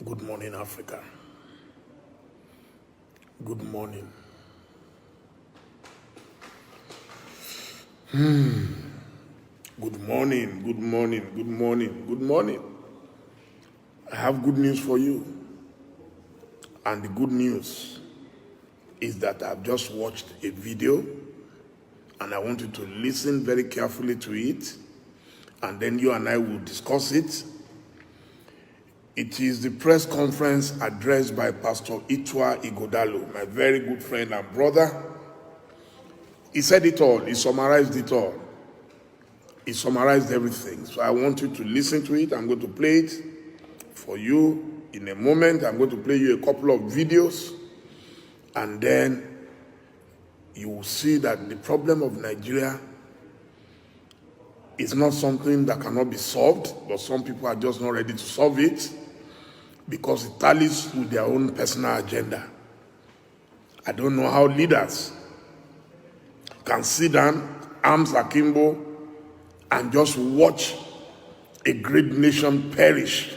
Good morning, Africa. Good morning. Good morning, good morning, good morning, good morning. I have good news for you. And the good news is that I've just watched a video and I want you to listen very carefully to it, and then you and I will discuss it. It is the press conference addressed by Pastor Itwa Igodalo, my very good friend and brother. He said it all, he summarized it all. He summarized everything. So I want you to listen to it. I'm going to play it for you in a moment. I'm going to play you a couple of videos, and then you will see that the problem of Nigeria is not something that cannot be solved, but some people are just not ready to solve it because it tallies with their own personal agenda. I don't know how leaders can sit down, arms akimbo, and just watch a great nation perish.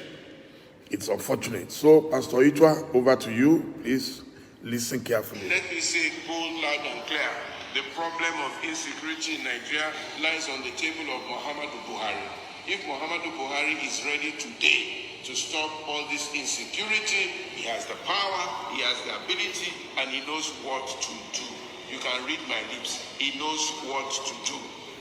It's unfortunate. So, Pastor Itwa, over to you. Please listen carefully. Let me say bold, loud, and clear. The problem of insecurity in Nigeria lies on the table of Momodu Buhari. If Momodu Buhari is ready today to stop all this insecurity, he has the power, he has the ability, and he knows what to do. You can read my lips. He knows what to do.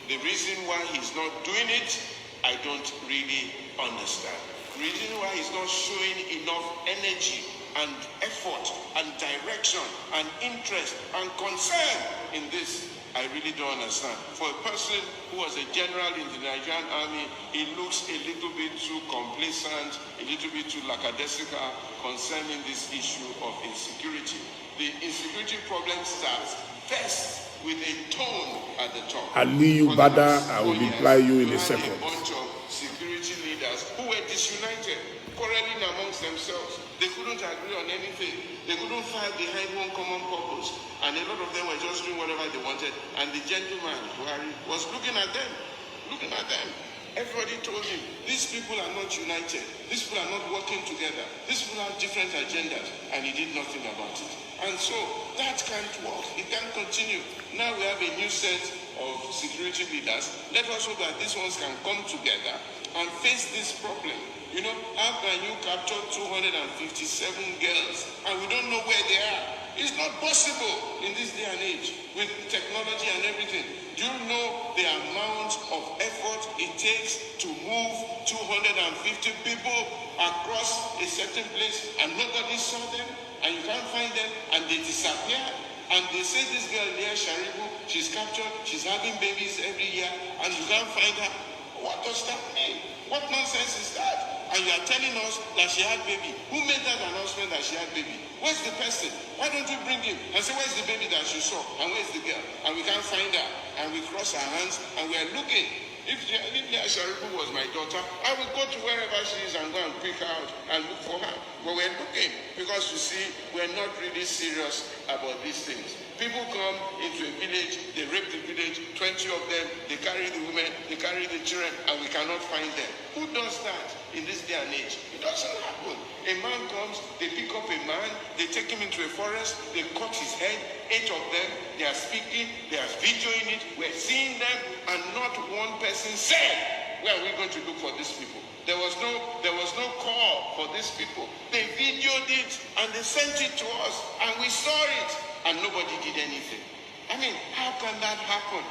The reason why he's not doing it, I don't really understand. The reason why he's not showing enough energy and effort and direction and interest and concern in this, I really don't understand. For a person who was a general in the Nigerian army, he looks a little bit too complacent, a little bit too lackadaisical concerning this issue of insecurity. The insecurity problem starts first with a tone at the top. Aliyu Bada, I will reply you in a second. A bunch of security leaders who were disunited, quarreling amongst themselves. They couldn't agree on anything. They couldn't fight behind one common purpose. And a lot of them were just doing whatever they wanted. And the gentleman, Buhari, was looking at them. Everybody told him, these people are not united. These people are not working together. These people have different agendas. And he did nothing about it. And so that can't work. It can't continue. Now we have a new set of security leaders. Let us hope that these ones can come together and face this problem. You know, how can you capture 257 girls and we don't know where they are? It's not possible in this day and age with technology and everything. Do you know the amount of effort it takes to move 250 people across a certain place and nobody saw them and you can't find them and they disappear? And they say this girl Leah Sharibu, she's captured, she's having babies every year and you can't find her. What does that mean? What nonsense is that? And you are telling us that she had baby. Who made that announcement that she had baby? Where's the person? Why don't you bring him and say, where's the baby that she saw? And where's the girl? And we can't find her. And we cross our hands and we are looking. If Leah Sharibu was my daughter, I would go to wherever she is and go and pick her out and look for her. But we're looking because you see, we're not really serious about these things. People come into a village, they rape the village, 20 of them, they carry the women, they carry the children, and we cannot find them. Who does that in this day and age? It doesn't happen. A man comes, they pick up a man, they take him into a forest, they cut his head, 8 of them, they are speaking, they are videoing it, we're seeing them, and not one person said, where are we going to look for these people? There was no call for these people. They videoed it and they sent it to us and we saw it and nobody did anything. I mean, how can that happen?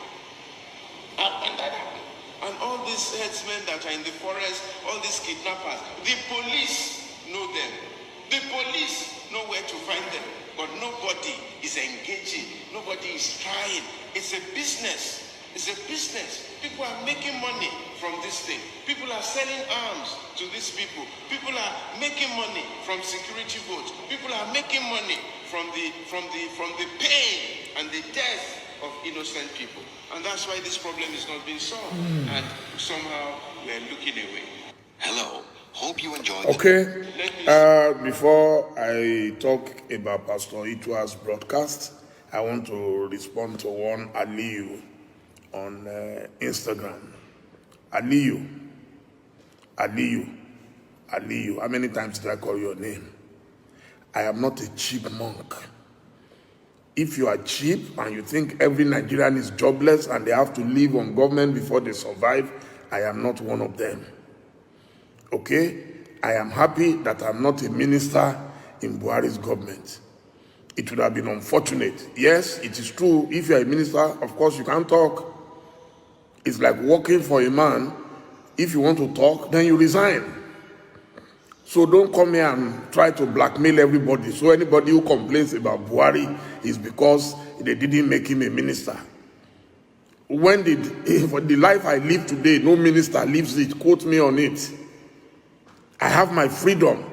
How can that happen? And all these headsmen that are in the forest, all these kidnappers, the police know them. The police know where to find them. But nobody is engaging. Nobody is trying. It's a business. It's a business. People are making money from this thing. People are selling arms to these people. People are making money from security votes. People are making money from the pain and the death of innocent people. And that's why this problem is not being solved. And somehow we are looking away. Hello. Hope you enjoyed. Okay. Before I talk about Pastor Itwa's broadcast, I want to respond to one Aliyu on Instagram. Aliyu, Aliyu, how many times did I call your name? I am not a cheap monk. If you are cheap and you think every Nigerian is jobless and they have to live on government before they survive, I am not one of them. Okay? I am happy that I'm not a minister in Buhari's government. It would have been unfortunate. Yes, it is true. If you're a minister, of course, you can't talk. It's like working for a man. If you want to talk, then you resign. So don't come here and try to blackmail everybody. So anybody who complains about Buhari is because they didn't make him a minister. When for the life I live today, no minister lives it. Quote me on it. I have my freedom.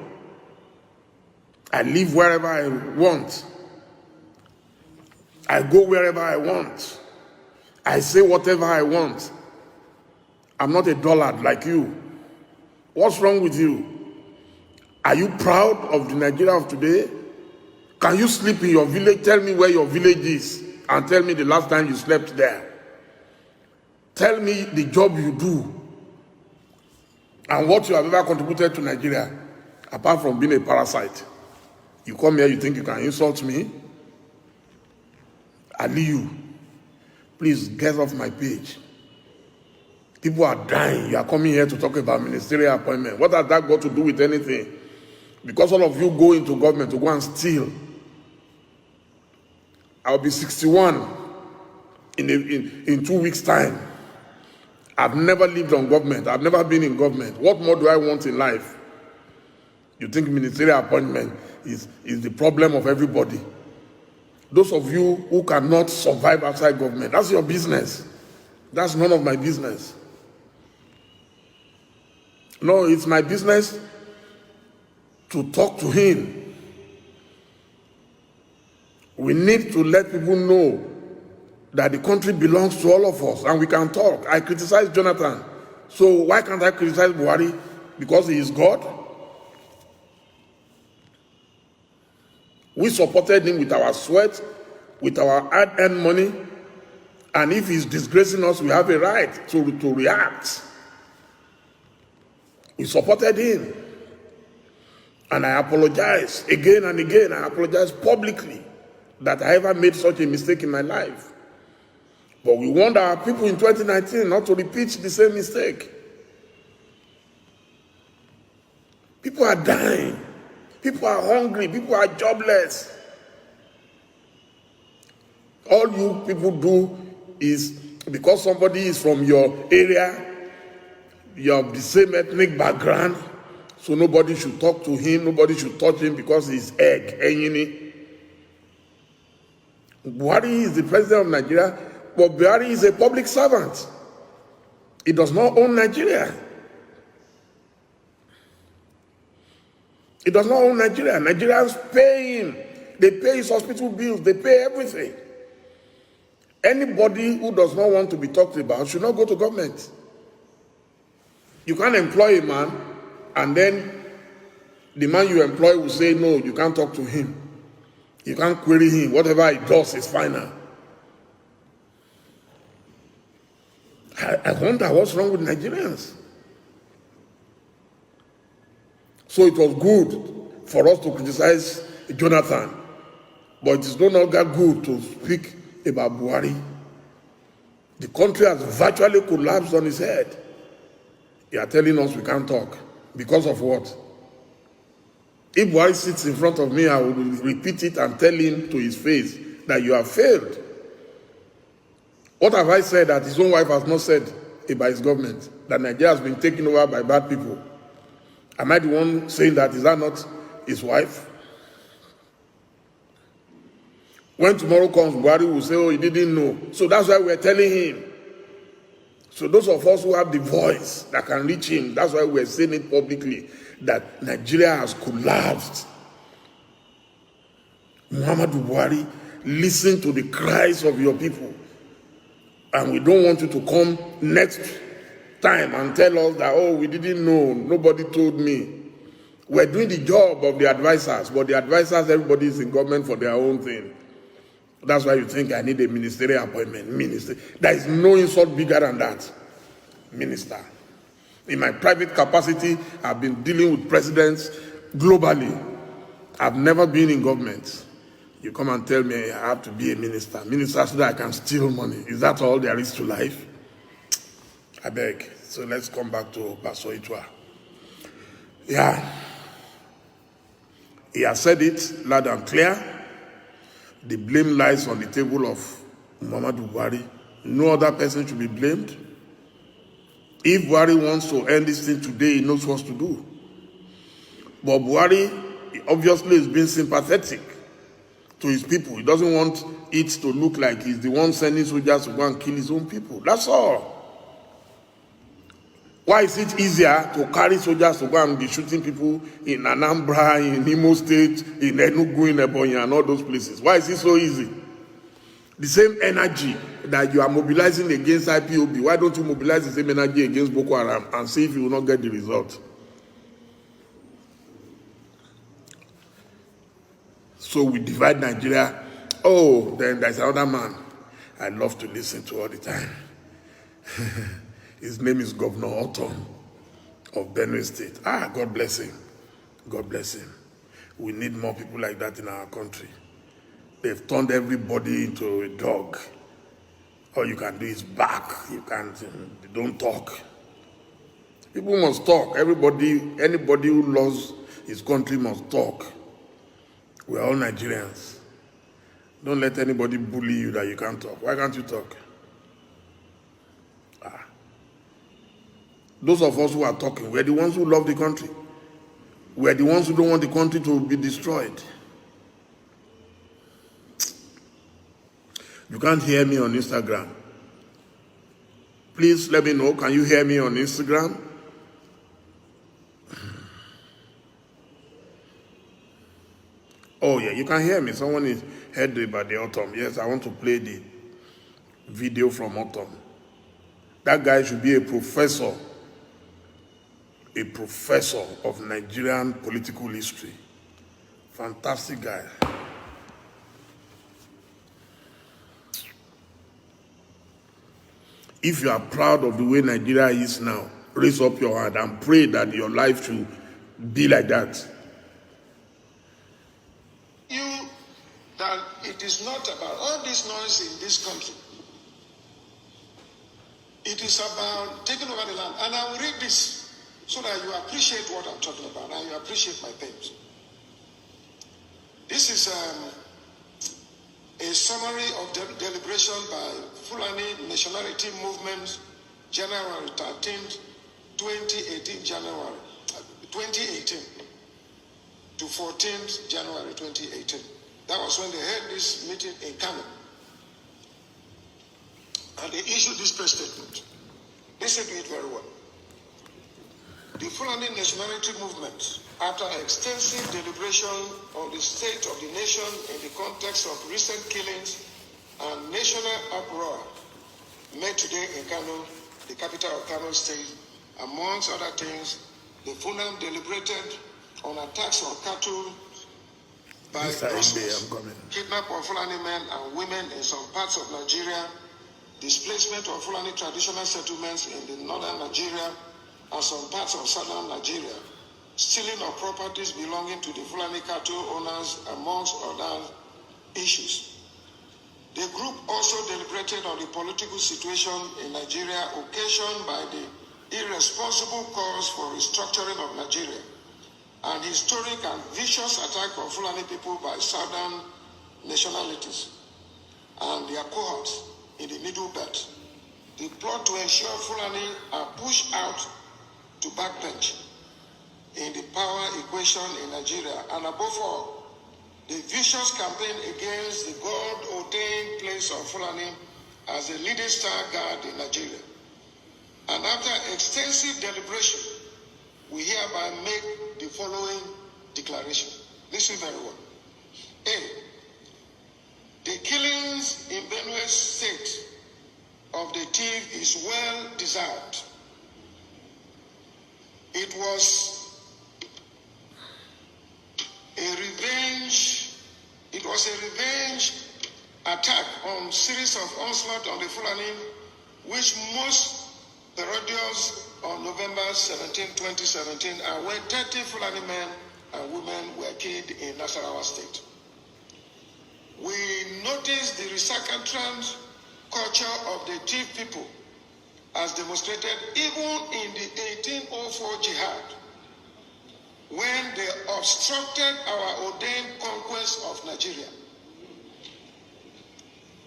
I live wherever I want. I go wherever I want. I say whatever I want. I'm not a dullard like you. What's wrong with you? Are you proud of the Nigeria of today? Can you sleep in your village? Tell me where your village is and tell me the last time you slept there. Tell me the job you do and what you have ever contributed to Nigeria apart from being a parasite. You come here, you think you can insult me? Aliyu, please get off my page. People are dying. You are coming here to talk about ministerial appointment. What has that got to do with anything? Because all of you go into government to go and steal. I'll be 61 in 2 weeks' time. I've never lived on government. I've never been in government. What more do I want in life? You think ministerial appointment is the problem of everybody? Those of you who cannot survive outside government, that's your business. That's none of my business. No, it's my business to talk to him. We need to let people know that the country belongs to all of us and we can talk. I criticize Jonathan. So why can't I criticize Buhari? Because he is God? We supported him with our sweat, with our hard-earned money, and if he's disgracing us, we have a right to react. We supported him. And I apologize again and again. I apologize publicly that I ever made such a mistake in my life. But we want our people in 2019 not to repeat the same mistake. People are dying. People are hungry. People are jobless. All you people do is, because somebody is from your area, you have the same ethnic background, so nobody should talk to him, nobody should touch him because he's egg. Buhari is the president of Nigeria, but Buhari is a public servant. He does not own Nigeria. He does not own Nigeria. Nigerians pay him. They pay his hospital bills. They pay everything. Anybody who does not want to be talked about should not go to government. You can't employ a man and then the man you employ will say, no, you can't talk to him. You can't query him. Whatever he does is final. I wonder what's wrong with Nigerians. So it was good for us to criticize Jonathan, but it is no longer good to speak about Buhari. The country has virtually collapsed on its head. They are telling us we can't talk. Because of what? If Buhari sits in front of me, I will repeat it and tell him to his face that you have failed. What have I said that his own wife has not said about his government? That Nigeria has been taken over by bad people. Am I the one saying that? Is that not his wife? When tomorrow comes, Buhari will say, oh, he didn't know. So that's why we're telling him. So those of us who have the voice that can reach him, that's why we're saying it publicly, that Nigeria has collapsed. Momodu Buhari, listen to the cries of your people. And we don't want you to come next time and tell us that, oh, we didn't know, nobody told me. We're doing the job of the advisors, but the advisors, everybody is in government for their own thing. That's why you think I need a ministerial appointment. Minister. There is no insult bigger than that. Minister. In my private capacity, I've been dealing with presidents globally. I've never been in government. You come and tell me I have to be a minister. Minister so that I can steal money. Is that all there is to life? I beg. So let's come back to Pastor Itwa. Yeah. He has said it loud and clear. The blame lies on the table of Momodu Buhari. No other person should be blamed. If Buhari wants to end this thing today, he knows what to do. But Buhari obviously is being sympathetic to his people. He doesn't want it to look like he's the one sending soldiers to go and kill his own people. That's all. Why is it easier to carry soldiers to go and be shooting people in Anambra, in Imo State, in Enugu, in Ebonyi, and all those places? Why is it so easy? The same energy that you are mobilizing against IPOB, why don't you mobilize the same energy against Boko Haram and see if you will not get the result? So we divide Nigeria. Oh, then there's another man I love to listen to all the time. His name is Governor Autumn of Benue State. God bless him. God bless him. We need more people like that in our country. They've turned everybody into a dog. All you can do is bark. You can't, they don't talk. People must talk. Anybody who loves his country must talk. We're all Nigerians. Don't let anybody bully you that you can't talk. Why can't you talk? Those of us who are talking, we're the ones who love the country. We're the ones who don't want the country to be destroyed. You can't hear me on Instagram. Please let me know. Can you hear me on Instagram? Oh yeah, you can hear me. Someone is heard about the Autumn. Yes, I want to play the video from Autumn. That guy should be a professor of Nigerian political history. Fantastic guy. If you are proud of the way Nigeria is now, raise up your hand and pray that your life should be like that. That it is not about all this noise in this country. It is about taking over the land. And I will read this so that you appreciate what I'm talking about and you appreciate my pains. This is a summary of deliberation by Fulani Nationality Movement, January 13th, 2018 to 14th January 2018. That was when they had this meeting in Kano. And they issued this press statement. Listen to it very well. The Fulani Nationality Movement, after extensive deliberation on the state of the nation in the context of recent killings and national uproar, met today in Kano, the capital of Kano State. Amongst other things, the Fulani deliberated on attacks on cattle by kidnap of Fulani men and women in some parts of Nigeria, displacement of Fulani traditional settlements in the northern Nigeria and some parts of southern Nigeria, stealing of properties belonging to the Fulani cattle owners, amongst other issues. The group also deliberated on the political situation in Nigeria occasioned by the irresponsible calls for restructuring of Nigeria, and historic and vicious attack on Fulani people by southern nationalities and their cohorts in the Middle Belt. The plot to ensure Fulani are pushed out to backbench in the power equation in Nigeria, and above all, the vicious campaign against the God-ordained place of Fulani as a leading star guard in Nigeria. And after extensive deliberation, we hereby make the following declaration. Listen very well. A. The killings in Benue State of the thief is well deserved. It was a revenge attack on series of onslaught on the Fulani, which most Herodios on November 17, 2017, and when 30 Fulani men and women were killed in Nasarawa State. We noticed the recalcitrant culture of the chief people as demonstrated even in the 1804 jihad, when they obstructed our ordained conquest of Nigeria.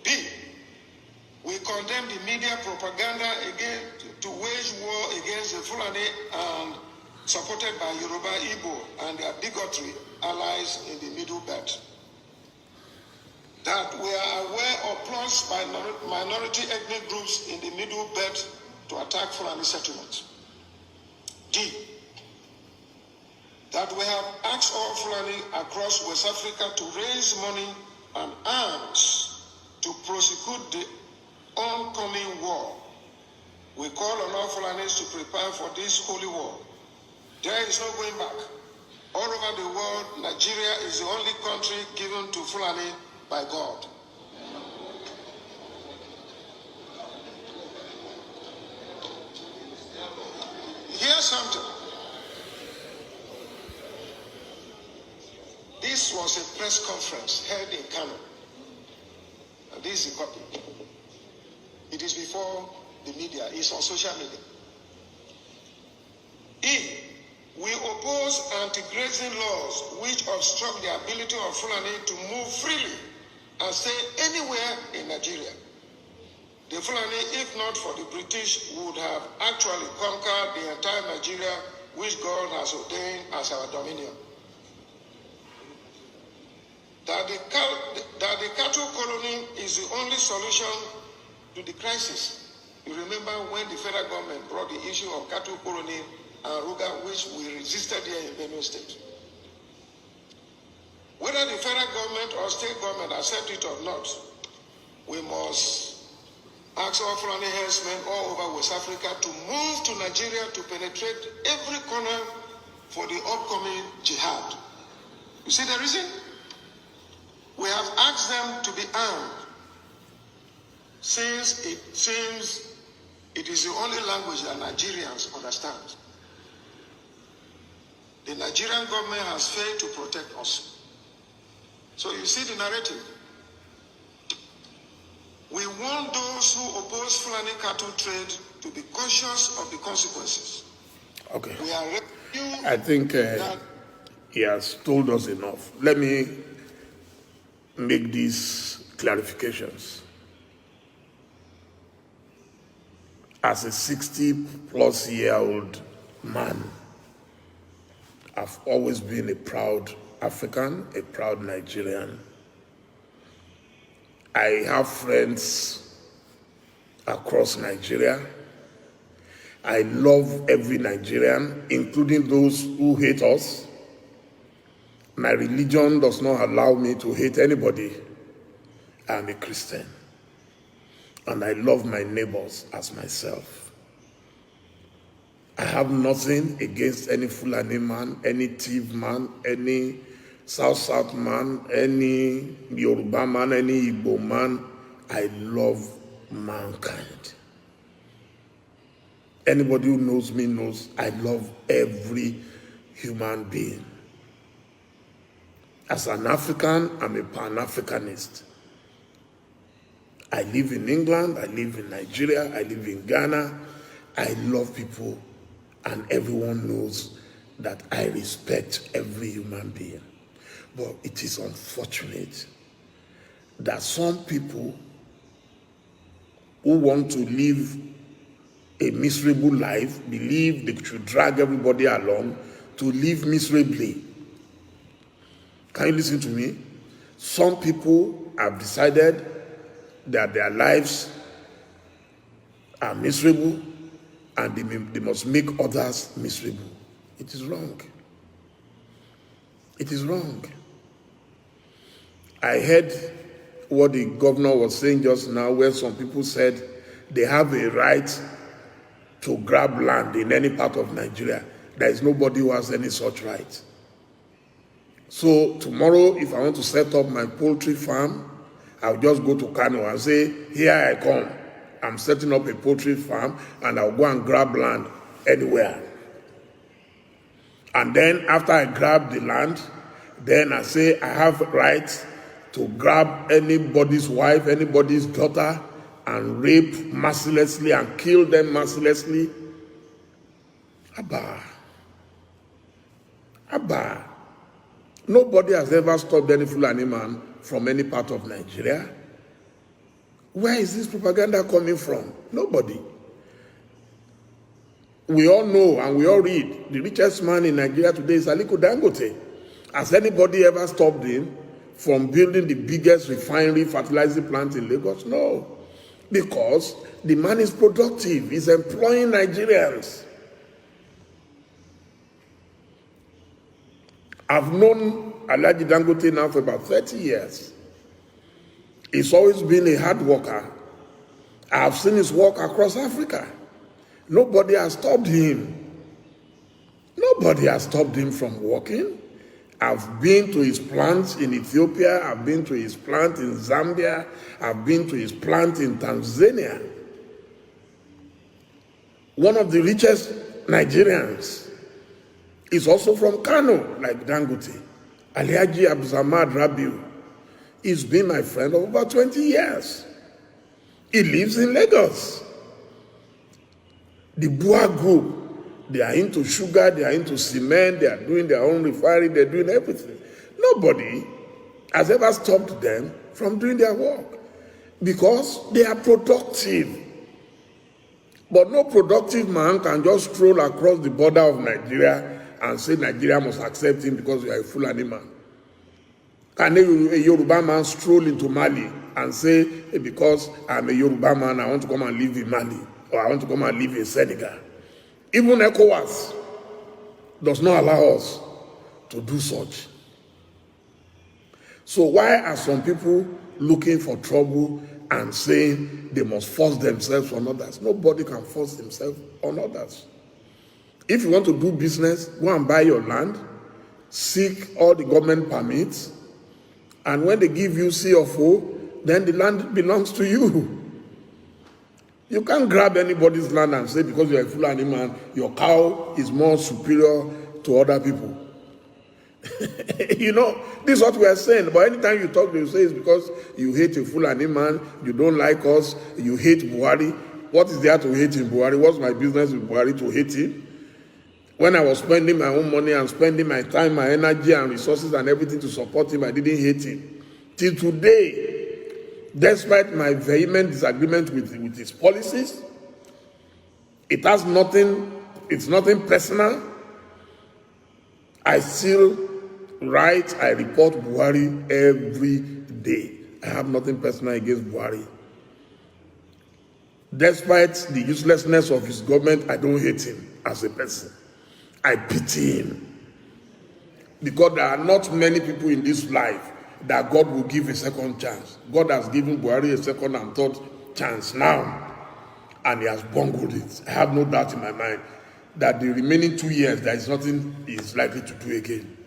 B, we condemn the media propaganda again to wage war against the Fulani and supported by Yoruba, Igbo, and their bigotry allies in the Middle Belt. That we are aware of plots by minority ethnic groups in the Middle Belt to attack Fulani settlements. D, that we have asked all Fulani across West Africa to raise money and arms to prosecute the oncoming war. We call on all Fulanis to prepare for this holy war. There is no going back. All over the world, Nigeria is the only country given to Fulani by God. Here's something. This was a press conference held in Kano. And this is a copy. It is before the media, it's on social media. E, we oppose anti-grazing laws which obstruct the ability of Fulani to move freely and stay anywhere in Nigeria. The Fulani, if not for the British, would have actually conquered the entire Nigeria which God has ordained as our dominion. That the cattle colony is the only solution to the crisis. You remember when the federal government brought the issue of cattle colony and Ruga, which we resisted here in Benue State. Whether the federal government or state government accept it or not, we must ask all Fulani herdsmen all over West Africa to move to Nigeria to penetrate every corner for the upcoming jihad. You see the reason? We have asked them to be armed, since it seems it is the only language that Nigerians understand. The Nigerian government has failed to protect us. So you see the narrative. We want those who oppose Fulani cattle trade to be cautious of the consequences. Okay. We are I think he has told us enough. Let me make these clarifications. As a 60-plus-year-old man, I've always been a proud African, a proud Nigerian. I have friends across Nigeria. I love every Nigerian, including those who hate us. My religion does not allow me to hate anybody. I'm a Christian. And I love my neighbors as myself. I have nothing against any Fulani man, any thief man, any South man, any Yoruba man, any Igbo man. I love mankind. Anybody who knows me knows I love every human being. As an African, I'm a Pan-Africanist. I live in England, I live in Nigeria, I live in Ghana. I love people, and everyone knows that I respect every human being. But it is unfortunate that some people who want to live a miserable life believe they should drag everybody along to live miserably. Can you listen to me? Some people have decided that their lives are miserable and they must make others miserable. It is wrong. It is wrong. I heard what the governor was saying just now, where some people said they have a right to grab land in any part of Nigeria. There is nobody who has any such right. So tomorrow, if I want to set up my poultry farm, I'll just go to Kano and say, here I come. I'm setting up a poultry farm and I'll go and grab land anywhere. And then after I grab the land, then I say I have rights to grab anybody's wife, anybody's daughter, and rape mercilessly and kill them mercilessly. Abba. Nobody has ever stopped any Fulani man from any part of Nigeria. Where is this propaganda coming from? Nobody. We all know and we all read, the richest man in Nigeria today is Aliko Dangote. Has anybody ever stopped him from building the biggest refinery fertilizer plant in Lagos? No. Because the man is productive. He's employing Nigerians. I've known Alhaji Dangote now for about 30 years. He's always been a hard worker. I've seen his work across Africa. Nobody has stopped him. Nobody has stopped him from working. I've been to his plants in Ethiopia. I've been to his plant in Zambia. I've been to his plant in Tanzania. One of the richest Nigerians is also from Kano, like Dangote. Alhaji Abdulsamad Rabiu. He's been my friend for over 20 years. He lives in Lagos. The Bua Group, they are into sugar, they are into cement, they are doing their own refinery, they're doing everything. Nobody has ever stopped them from doing their work because they are productive. But no productive man can just stroll across the border of Nigeria and say Nigeria must accept him because you are a Fulani man. Can a Yoruba man stroll into Mali and say, because I'm a Yoruba man, I want to come and live in Mali, or I want to come and live in Senegal? Even ECOWAS does not allow us to do such. So why are some people looking for trouble and saying they must force themselves on others? Nobody can force themselves on others. If you want to do business, go and buy your land, seek all the government permits, and when they give you C of O, then the land belongs to you. You can't grab anybody's land and say because you're a Fulani man, your cow is more superior to other people. You know, this is what we are saying. But anytime you talk, you say it's because you hate a Fulani man, you don't like us, you hate Buhari. What is there to hate in Buhari? What's my business with Buhari to hate him? When I was spending my own money and spending my time, my energy and resources and everything to support him, I didn't hate him. Till today, despite my vehement disagreement with his policies, it's nothing personal. I still write, I report Buhari every day. I have nothing personal against Buhari. Despite the uselessness of his government, I don't hate him as a person. I pity him. Because there are not many people in this life that God will give a second chance. God has given Buhari a second and third chance now, and he has bungled it. I have no doubt in my mind that the remaining 2 years, there is nothing he is likely to do again.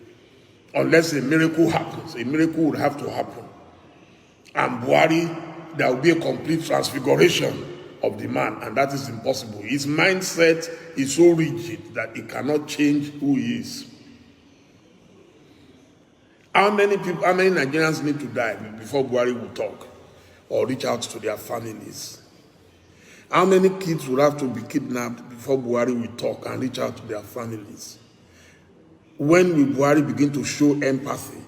Unless a miracle happens. A miracle would have to happen. And Buhari, there will be a complete transfiguration of the man, and that is impossible. His mindset is so rigid that he cannot change who he is. How many Nigerians need to die before Buhari will talk or reach out to their families? How many kids will have to be kidnapped before Buhari will talk and reach out to their families? When will Buhari begin to show empathy?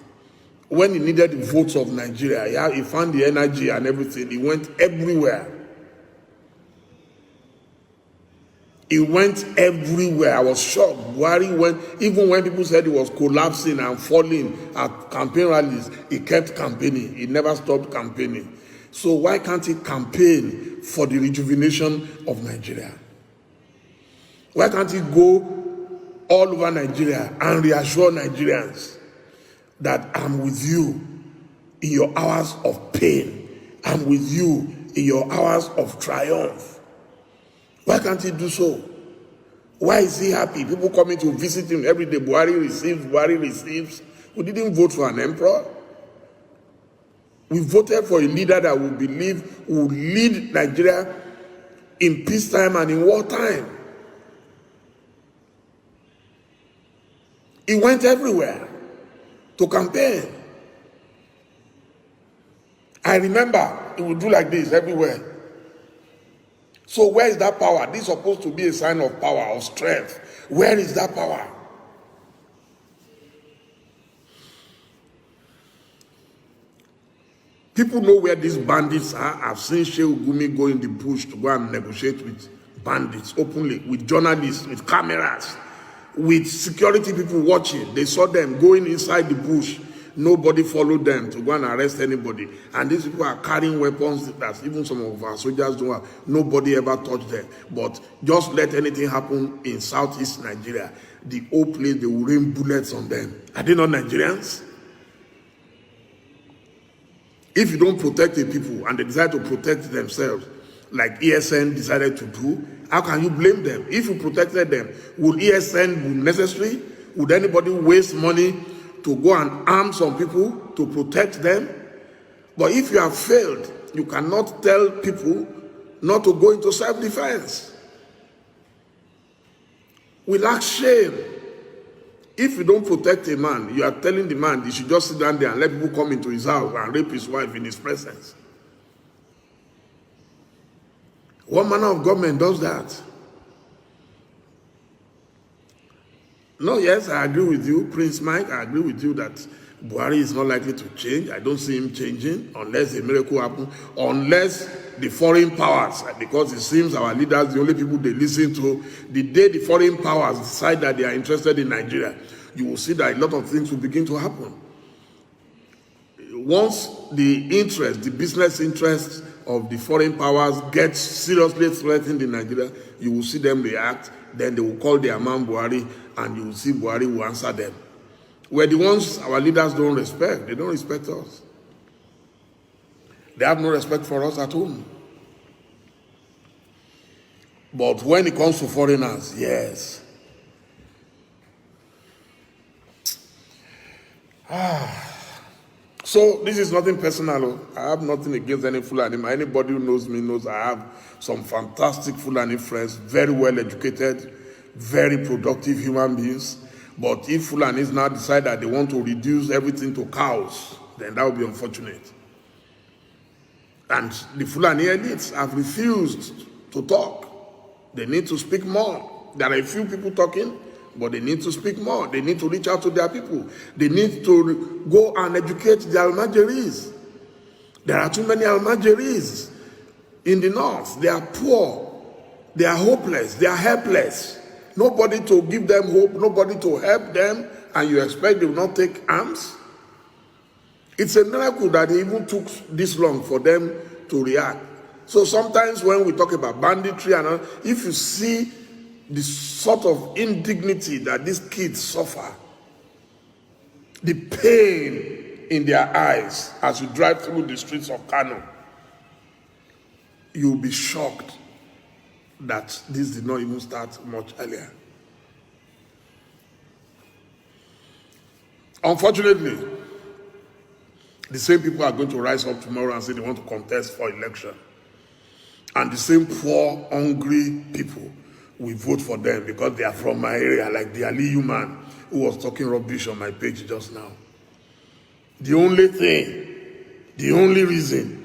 When he needed the votes of Nigeria, he found the energy and everything. He went everywhere. He went everywhere. I was shocked. Buhari went, even when people said he was collapsing and falling at campaign rallies, he kept campaigning. He never stopped campaigning. So why can't he campaign for the rejuvenation of Nigeria? Why can't he go all over Nigeria and reassure Nigerians that I'm with you in your hours of pain. I'm with you in your hours of triumph. Why can't he do so? Why is he happy? People coming to visit him every day. Buhari receives. We didn't vote for an emperor. We voted for a leader that we believe will lead Nigeria in peacetime and in wartime. He went everywhere to campaign. I remember he would do like this everywhere. So where is that power? This is supposed to be a sign of power, of strength. Where is that power? People know where these bandits are. I've seen Shehu Gumi go in the bush to go and negotiate with bandits openly, with journalists, with cameras, with security people watching. They saw them going inside the bush. Nobody followed them to go and arrest anybody. And these people are carrying weapons that even some of our soldiers don't have. Nobody ever touched them. But just let anything happen in southeast Nigeria, the whole place, they will rain bullets on them. Are they not Nigerians? If you don't protect the people and they decide to protect themselves, like ESN decided to do, how can you blame them? If you protected them, would ESN be necessary? Would anybody waste money to go and arm some people to protect them? But if you have failed, you cannot tell people not to go into self-defense. We lack shame. If you don't protect a man, you are telling the man he should just sit down there and let people come into his house and rape his wife in his presence. What manner of government does that? No, yes, I agree with you, Prince Mike. I agree with you that Buhari is not likely to change. I don't see him changing unless a miracle happens, unless the foreign powers, because it seems our leaders, the only people they listen to, the day the foreign powers decide that they are interested in Nigeria, you will see that a lot of things will begin to happen. Once the interest, the business interests of the foreign powers get seriously threatened in Nigeria, you will see them react. Then they will call their man Buhari, and you will see Buhari will answer them. We're the ones our leaders don't respect. They don't respect us. They have no respect for us at home. But when it comes to foreigners, yes. So this is nothing personal. I have nothing against any Fulani. Anybody who knows me knows I have some fantastic Fulani friends, very well educated, very productive human beings. But if Fulanis now decide that they want to reduce everything to cows, then that would be unfortunate. And the Fulani elites have refused to talk. They need to speak more. There are a few people talking, but they need to speak more. They need to reach out to their people. They need to go and educate the Almajiris. There are too many Almajiris in the north. They are poor. They are hopeless. They are helpless. Nobody to give them hope, nobody to help them, and you expect they will not take arms? It's a miracle that it even took this long for them to react. So sometimes when we talk about banditry, and if you see the sort of indignity that these kids suffer, the pain in their eyes as you drive through the streets of Kano, you'll be shocked that this did not even start much earlier. Unfortunately, the same people are going to rise up tomorrow and say they want to contest for election. And the same poor, hungry people will vote for them because they are from my area, like the Aliyu man who was talking rubbish on my page just now. The only thing, the only reason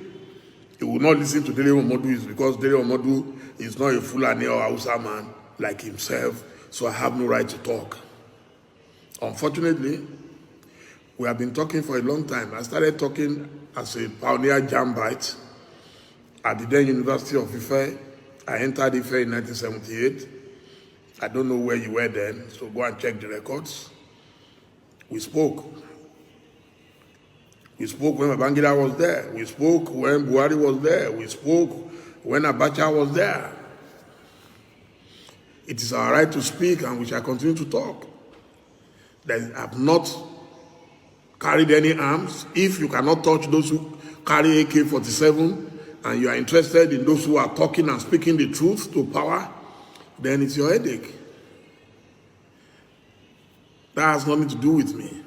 he will not listen to Dele Momodu is because Dele Momodu is not a Fulani or Hausa man like himself, so I have no right to talk. Unfortunately, we have been talking for a long time. I started talking as a pioneer jambite at the then University of Ife. I entered Ife in 1978. I don't know where you were then, so go and check the records. We spoke. We spoke when Babangida was there. We spoke when Buhari was there. We spoke when Abacha was there. It is our right to speak, and we shall continue to talk. They have not carried any arms. If you cannot touch those who carry AK-47, and you are interested in those who are talking and speaking the truth to power, then it's your headache. That has nothing to do with me.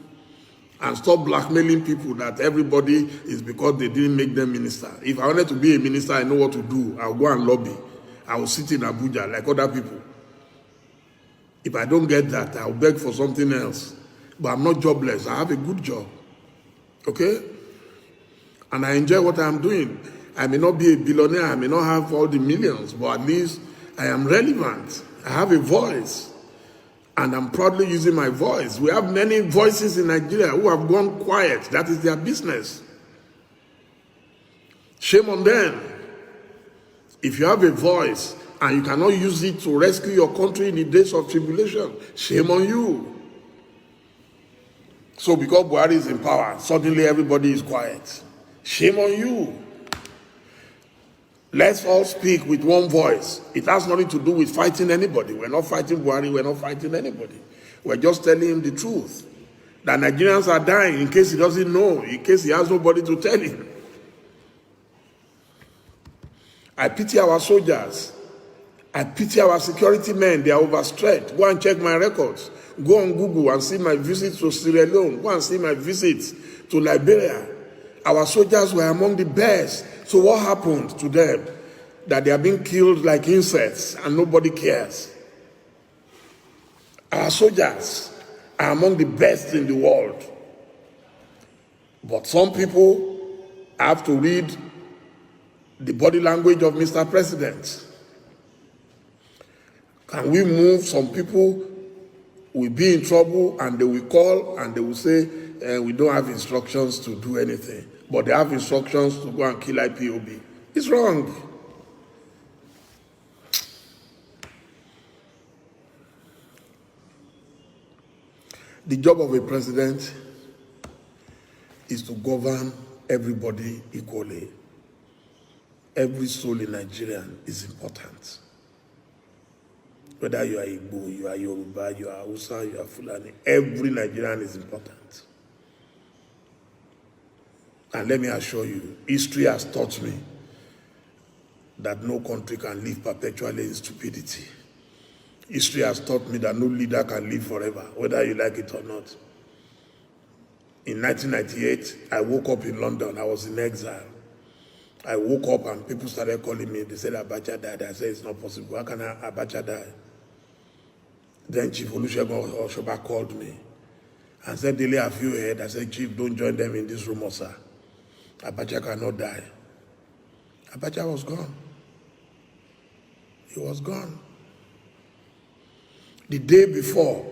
And stop blackmailing people that everybody is because they didn't make them minister. If I wanted to be a minister, I know what to do. I'll go and lobby. I will sit in Abuja like other people. If I don't get that, I'll beg for something else. But I'm not jobless. I have a good job. Okay? And I enjoy what I'm doing. I may not be a billionaire. I may not have all the millions. But at least I am relevant. I have a voice. And I'm proudly using my voice. We have many voices in Nigeria who have gone quiet. That is their business. Shame on them. If you have a voice and you cannot use it to rescue your country in the days of tribulation, shame on you. So because Buhari is in power, suddenly everybody is quiet. Shame on you. Let's all speak with one voice. It has nothing to do with fighting anybody. We're not fighting Buhari, we're not fighting anybody. We're just telling him the truth. That Nigerians are dying in case he doesn't know, in case he has nobody to tell him. I pity our soldiers. I pity our security men. They are overstretched. Go and check my records. Go on Google and see my visits to Sierra Leone. Go and see my visits to Liberia. Our soldiers were among the best. So what happened to them? That they are being killed like insects and nobody cares. Our soldiers are among the best in the world. But some people have to read the body language of Mr. President. Can we move? Some people will be in trouble and they will call and they will say, we don't have instructions to do anything. But they have instructions to go and kill IPOB. It's wrong. The job of a president is to govern everybody equally. Every soul in Nigeria is important. Whether you are Igbo, you are Yoruba, you are Hausa, you are Fulani, every Nigerian is important. And let me assure you, history has taught me that no country can live perpetually in stupidity. History has taught me that no leader can live forever, whether you like it or not. In 1998, I woke up in London. I was in exile. I woke up and people started calling me. They said, Abacha died. I said, it's not possible. How can Abacha die? Then Chief Olusegun Oshoba called me and said, Dele, have you heard? I said, Chief, don't join them in this rumor, sir. Abacha cannot die. Abacha was gone. He was gone. The day before,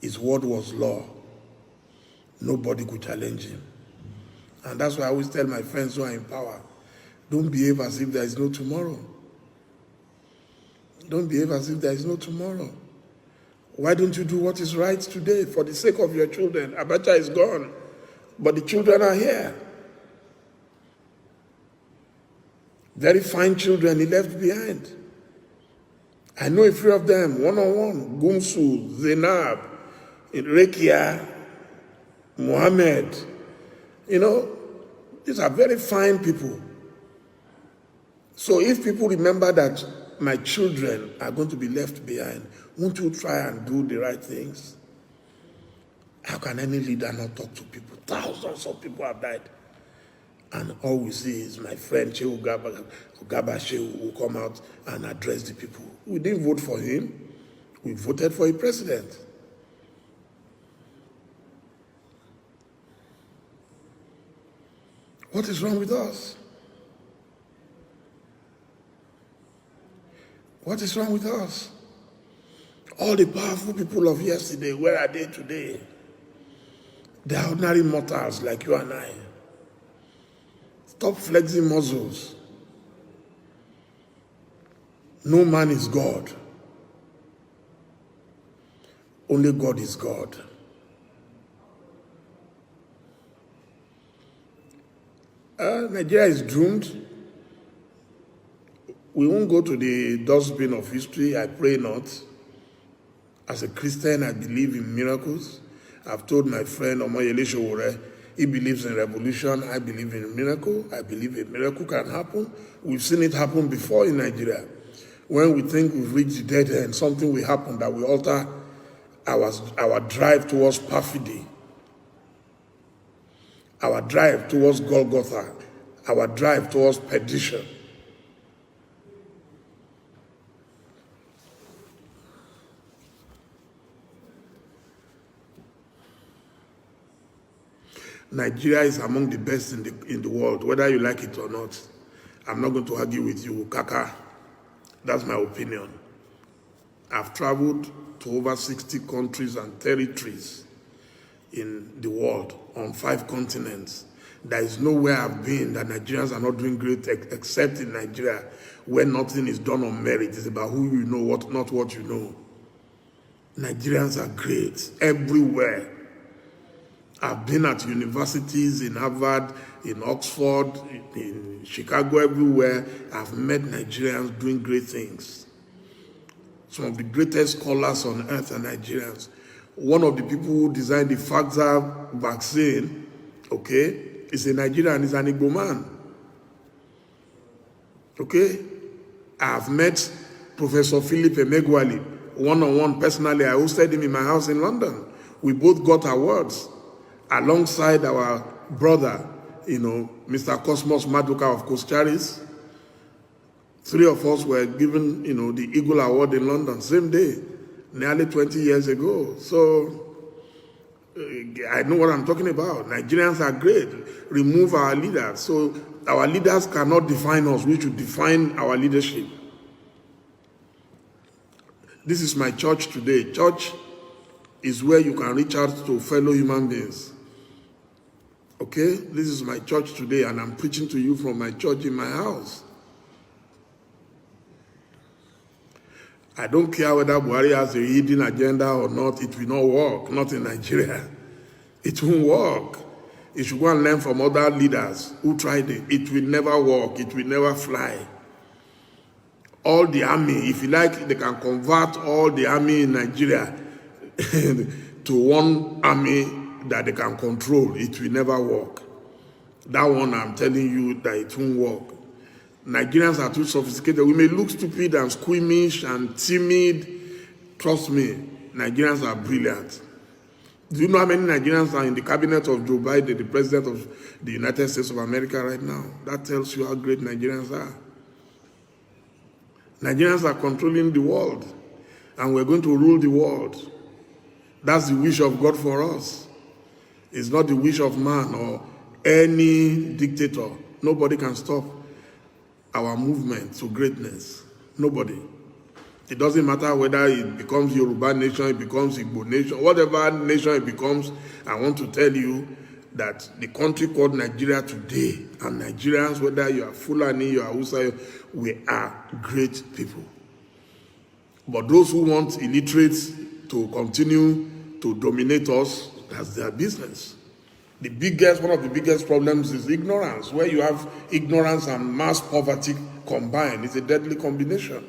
his word was law. Nobody could challenge him. And that's why I always tell my friends who are in power, don't behave as if there is no tomorrow. Don't behave as if there is no tomorrow. Why don't you do what is right today for the sake of your children? Abacha is gone, but the children are here. Very fine children he left behind. I know a few of them, one-on-one. Gumsu, Zainab, Rekia, Mohammed. You know, these are very fine people. So if people remember that my children are going to be left behind, won't you try and do the right things? How can any leader not talk to people? Thousands of people have died. And all we see is my friend Shehu Gaba Shehu will come out and address the people. We didn't vote for him. We voted for a president. What is wrong with us? What is wrong with us? All the powerful people of yesterday, where are they today? They are ordinary mortals like you and I. Stop flexing muscles. No man is God. Only God is God. Nigeria is doomed. We won't go to the dustbin of history. I pray not. As a Christian, I believe in miracles. I've told my friend Omoyele Sowore, he believes in revolution. I believe in a miracle. I believe a miracle can happen. We've seen it happen before in Nigeria. When we think we've reached the dead end, something will happen that will alter our drive towards perfidy, our drive towards Golgotha, our drive towards perdition. Nigeria is among the best in the world, whether you like it or not. I'm not going to argue with you, Kaka. That's my opinion. I've traveled to over 60 countries and territories in the world, on 5 continents. There is nowhere I've been that Nigerians are not doing great, except in Nigeria, where nothing is done on merit. It's about who you know, not what you know. Nigerians are great everywhere. I've been at universities in Harvard, in Oxford, in Chicago, everywhere. I've met Nigerians doing great things. Some of the greatest scholars on earth are Nigerians. One of the people who designed the Pfizer vaccine, okay, is a Nigerian, is an Igbo man. Okay? I've met Professor Philip Emegwali one-on-one personally. I hosted him in my house in London. We both got awards alongside our brother, Mr. Cosmos Maduka of Costaris. 3 of us were given, the Eagle Award in London, same day, nearly 20 years ago. So I know what I'm talking about. Nigerians are great. Remove our leaders. So our leaders cannot define us. We should define our leadership. This is my church today. Church is where you can reach out to fellow human beings. Okay? This is my church today, and I'm preaching to you from my church in my house. I don't care whether Buhari has a hidden agenda or not. It will not work. Not in Nigeria. It won't work. You should go and learn from other leaders who tried it. It will never work. It will never fly. All the army, if you like, they can convert all the army in Nigeria to one army that they can control. It will never work. That one, I'm telling you that it won't work. Nigerians are too sophisticated. We may look stupid and squeamish and timid. Trust me, Nigerians are brilliant. Do you know how many Nigerians are in the cabinet of Joe Biden, the president of the United States of America right now? That tells you how great Nigerians are. Nigerians are controlling the world, and we're going to rule the world. That's the wish of God for us. It's not the wish of man or any dictator. Nobody can stop our movement to greatness. Nobody. It doesn't matter whether it becomes Yoruba nation, it becomes Igbo nation, whatever nation it becomes. I want to tell you that the country called Nigeria today, and Nigerians, whether you are Fulani, you are Hausa, we are great people. But those who want illiterates to continue to dominate us, that's their business. One of the biggest problems is ignorance. Where you have ignorance and mass poverty combined, it's a deadly combination.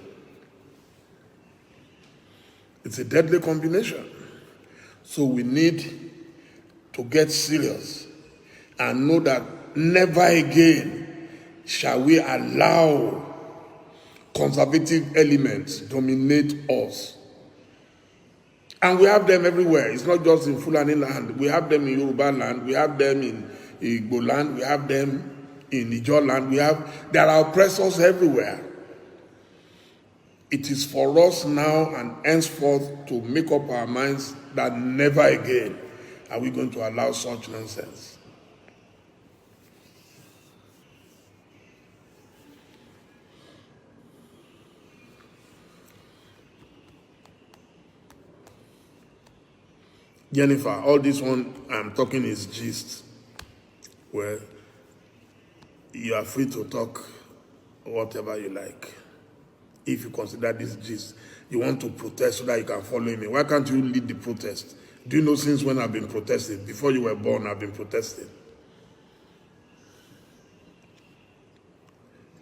It's a deadly combination. So we need to get serious and know that never again shall we allow conservative elements dominate us. And we have them everywhere. It's not just in Fulani land. We have them in Yoruba land. We have them in Igbo land. We have them in Ijaw land. There are oppressors everywhere. It is for us now and henceforth to make up our minds that never again are we going to allow such nonsense. Jennifer, all this one I'm talking is gist. Well, you are free to talk whatever you like. If you consider this gist, you want to protest so that you can follow me. Why can't you lead the protest? Do you know since when I've been protesting? Before you were born, I've been protesting.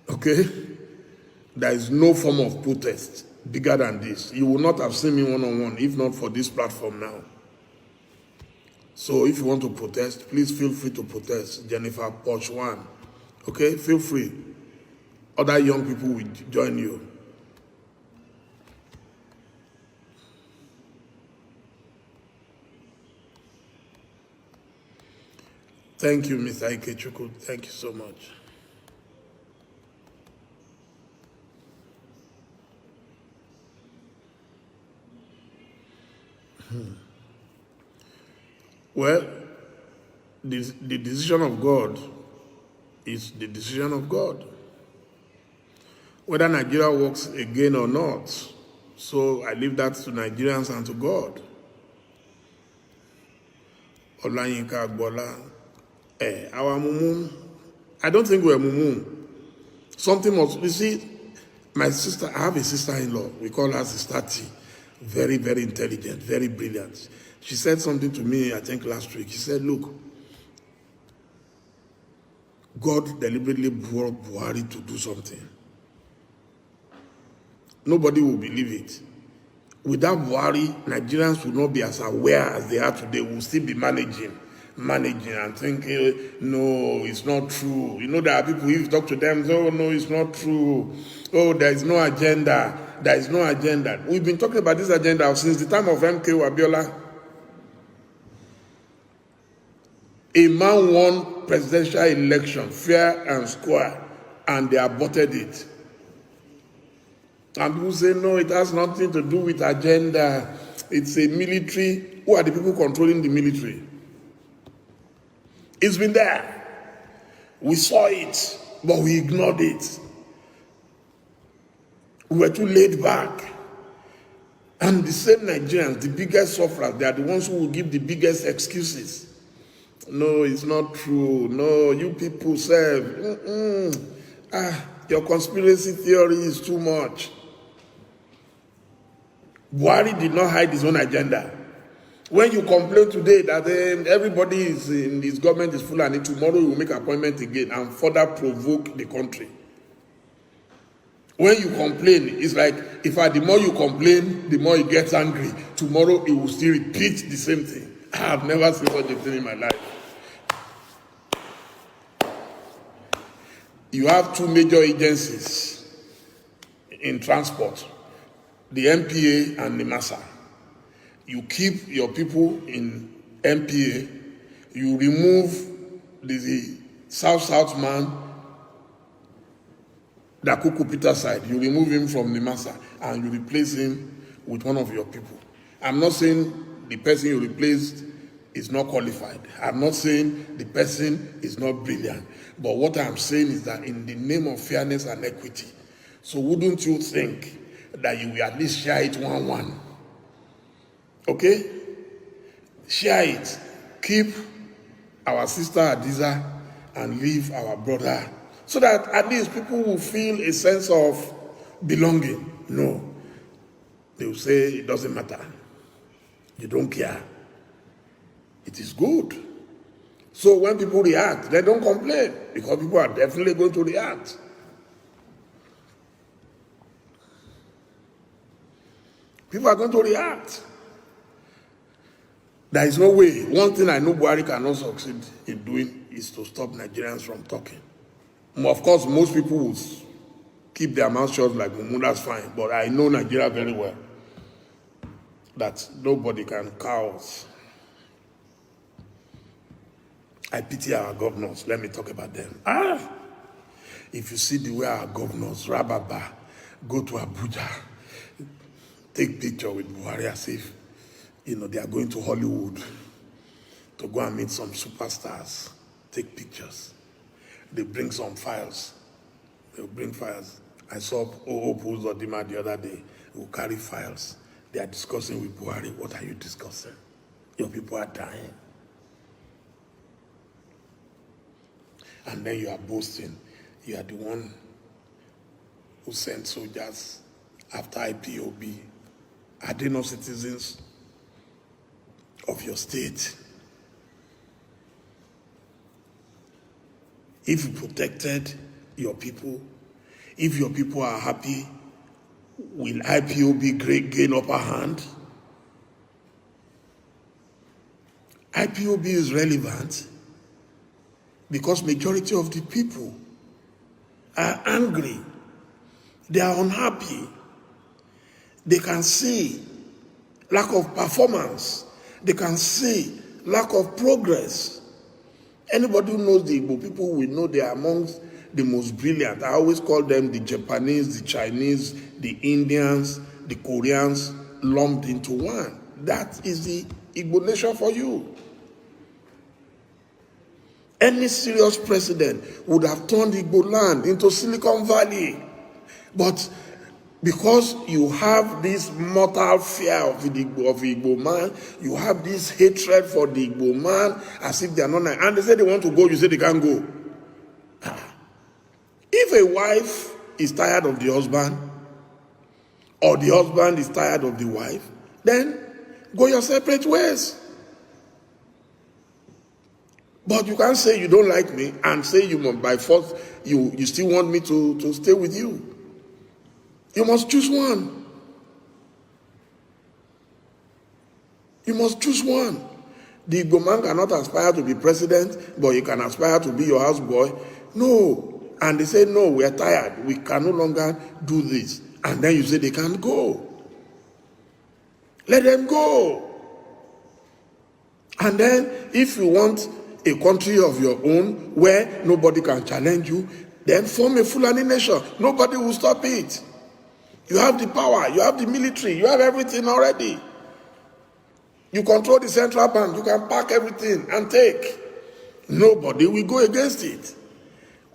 Okay? There is no form of protest bigger than this. You will not have seen me one-on-one if not for this platform now. So if you want to protest, please feel free to protest. Jennifer Poch 1. Okay? Feel free. Other young people will join you. Thank you, Mr. Ikechukwu. Thank you so much. Well, the decision of God is the decision of God. Whether Nigeria works again or not, so I leave that to Nigerians and to God. Olayinka Agbola, our mumu, I don't think we're mumu. Something must, you see, my sister, I have a sister-in-law, we call her Sister T, very, very intelligent, very brilliant. She said something to me, I think last week. She said, look, God deliberately brought Buhari to do something. Nobody will believe it. Without Buhari, Nigerians will not be as aware as they are today. We'll still be managing and thinking, no, it's not true. You know, there are people, if you talk to them, oh, no, it's not true. Oh, there is no agenda. There is no agenda. We've been talking about this agenda since the time of MK Abiola. A man won presidential election, fair and square, and they aborted it. And people say, no, it has nothing to do with agenda. It's a military. Who are the people controlling the military? It's been there. We saw it, but we ignored it. We were too laid back. And the same Nigerians, the biggest sufferers, they are the ones who will give the biggest excuses. No, it's not true. No, you people say, your conspiracy theory is too much. Buhari did not hide his own agenda. When you complain today that everybody is in his government is full and tomorrow you will make appointment again and further provoke the country. When you complain, it's like the more you complain, the more he gets angry. Tomorrow he will still repeat the same thing. I have never seen such a thing in my life. You have two major agencies in transport, the MPA and the MASA. You keep your people in MPA, you remove the South man, the Akuku Peter side, you remove him from the MASA and you replace him with one of your people. I'm not saying the person you replaced is not qualified. I'm not saying the person is not brilliant. But what I'm saying is that in the name of fairness and equity, so wouldn't you think that you will at least share it 1-1? Okay? Share it. Keep our sister Adiza and leave our brother. So that at least people will feel a sense of belonging. No. They will say it doesn't matter. You don't care. It is good. So when people react, they don't complain because people are definitely going to react. People are going to react. There is no way. One thing I know Buhari cannot succeed in doing is to stop Nigerians from talking. Of course, most people will keep their mouth shut like Momodu, that's fine. But I know Nigeria very well. That nobody can cow us. I pity our governors. Let me talk about them. If you see the way our governors, Rababa, go to Abuja, take picture with Buhari as if, they are going to Hollywood to go and meet some superstars, take pictures. They bring some files. They'll bring files. I saw Opu Zodima the other day who carry files. They are discussing with Buhari. What are you discussing? Your people are dying. And then you are boasting. You are the one who sent soldiers after IPOB. Are they not citizens of your state? If you protected your people, if your people are happy, will IPOB gain upper hand? IPOB is relevant because majority of the people are angry. They are unhappy. They can see lack of performance. They can see lack of progress. Anybody who knows the Igbo people will know they are amongst the most brilliant. I always call them the Japanese, the Chinese, the Indians, the Koreans lumped into one. That is the Igbo nation for you. Any serious president would have turned Igbo land into Silicon Valley. But because you have this mortal fear of the Igbo man, you have this hatred for the Igbo man as if they are not, and they say they want to go, you say they can't go. If a wife is tired of the husband, or the husband is tired of the wife, then go your separate ways. But you can't say you don't like me and say you must, by force, you still want me to stay with you. You must choose one. You must choose one. The Igbo man cannot aspire to be president, but he can aspire to be your houseboy. No. And they say, no, we are tired. We can no longer do this. And then you say they can't go. Let them go. And then if you want a country of your own where nobody can challenge you, then form a Fulani nation. Nobody will stop it. You have the power, you have the military, you have everything already. You control the central bank, you can pack everything and take. Nobody will go against it.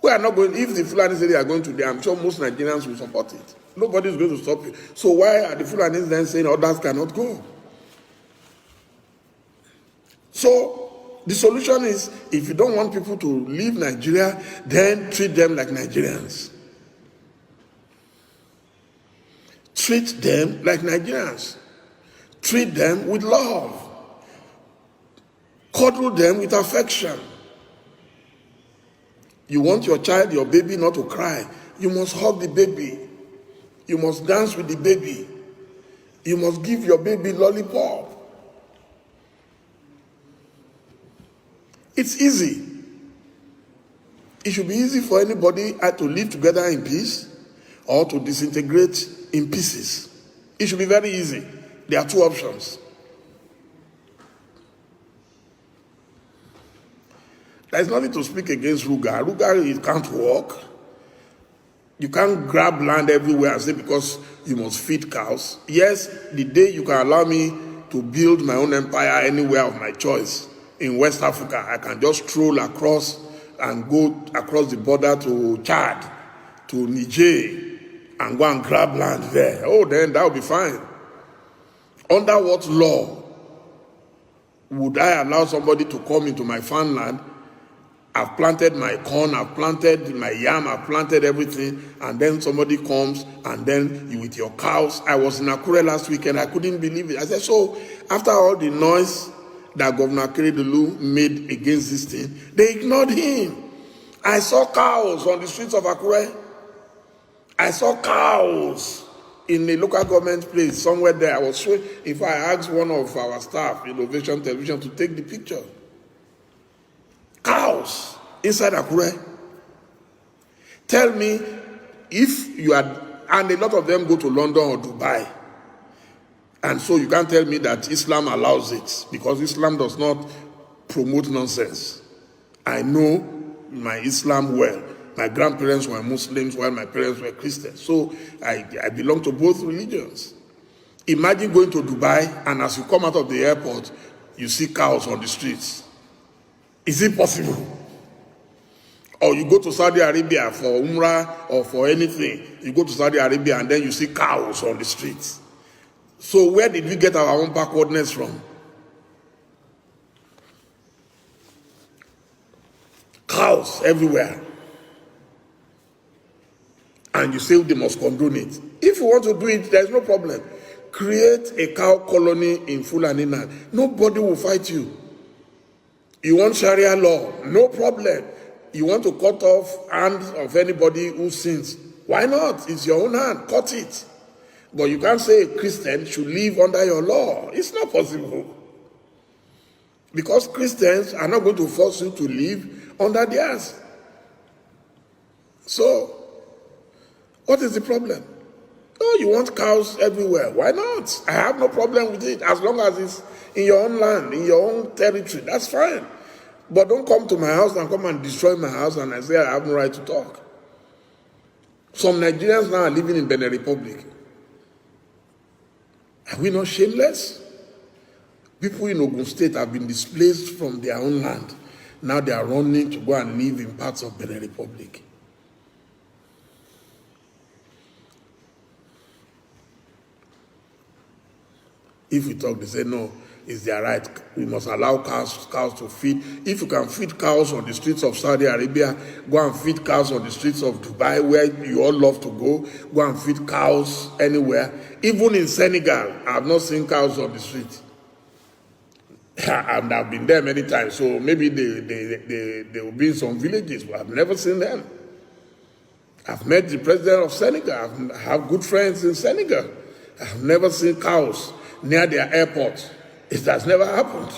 We are not going, if the Fulani say they are going to do, I'm sure most Nigerians will support it. Nobody is going to stop it. So why are the Fulanis then saying others cannot go? So the solution is, if you don't want people to leave Nigeria, then treat them like Nigerians. Treat them like Nigerians. Treat them with love. Cuddle them with affection. You want your child, your baby not to cry. You must hug the baby. You must dance with the baby. You must give your baby lollipop. It's easy. It should be easy for anybody to live together in peace or to disintegrate in pieces. It should be very easy. There are two options. There is nothing to speak against Ruga. Ruga, it can't work. You can't grab land everywhere and say because you must feed cows. Yes, the day you can allow me to build my own empire anywhere of my choice in West Africa, I can just stroll across and go across the border to Chad, to Niger, and go and grab land there. Oh, then that will be fine. Under what law would I allow somebody to come into my farmland? I've planted my corn, I've planted my yam, I've planted everything, and then somebody comes, and then you with your cows. I was in Akure last weekend, I couldn't believe it. I said, so after all the noise that Governor Akeredolu made against this thing, they ignored him. I saw cows on the streets of Akure. I saw cows in a local government place somewhere there. I was sure if I asked one of our staff, Innovation Television, to take the picture. Cows inside Akure. Tell me if you are, and a lot of them go to London or Dubai. And so you can't tell me that Islam allows it, because Islam does not promote nonsense. I know my Islam well. My grandparents were Muslims while my parents were Christians. So I belong to both religions. Imagine going to Dubai and as you come out of the airport, you see cows on the streets. Is it possible? Or you go to Saudi Arabia for Umrah or for anything. You go to Saudi Arabia and then you see cows on the streets. So where did we get our own backwardness from? Cows everywhere. And you say they must condone it. If you want to do it, there's no problem. Create a cow colony in Fulani land. Nobody will fight you. You want Sharia law? No problem. You want to cut off hands of anybody who sins? Why not? It's your own hand. Cut it. But you can't say a Christian should live under your law. It's not possible. Because Christians are not going to force you to live under theirs. So, what is the problem? Oh, you want cows everywhere. Why not? I have no problem with it. As long as it's in your own land, in your own territory, that's fine. But don't come to my house and come and destroy my house and I say I have no right to talk. Some Nigerians now are living in Benin Republic. Are we not shameless? People in Ogun State have been displaced from their own land. Now they are running to go and live in parts of Benin Republic. If we talk, they say, no, it's their right. We must allow cows to feed. If you can feed cows on the streets of Saudi Arabia, go and feed cows on the streets of Dubai, where you all love to go. Go and feed cows anywhere. Even in Senegal, I have not seen cows on the street. And I've been there many times, so maybe they will be in some villages, but I've never seen them. I've met the president of Senegal. I have good friends in Senegal. I've never seen cows near their airport. It has never happened.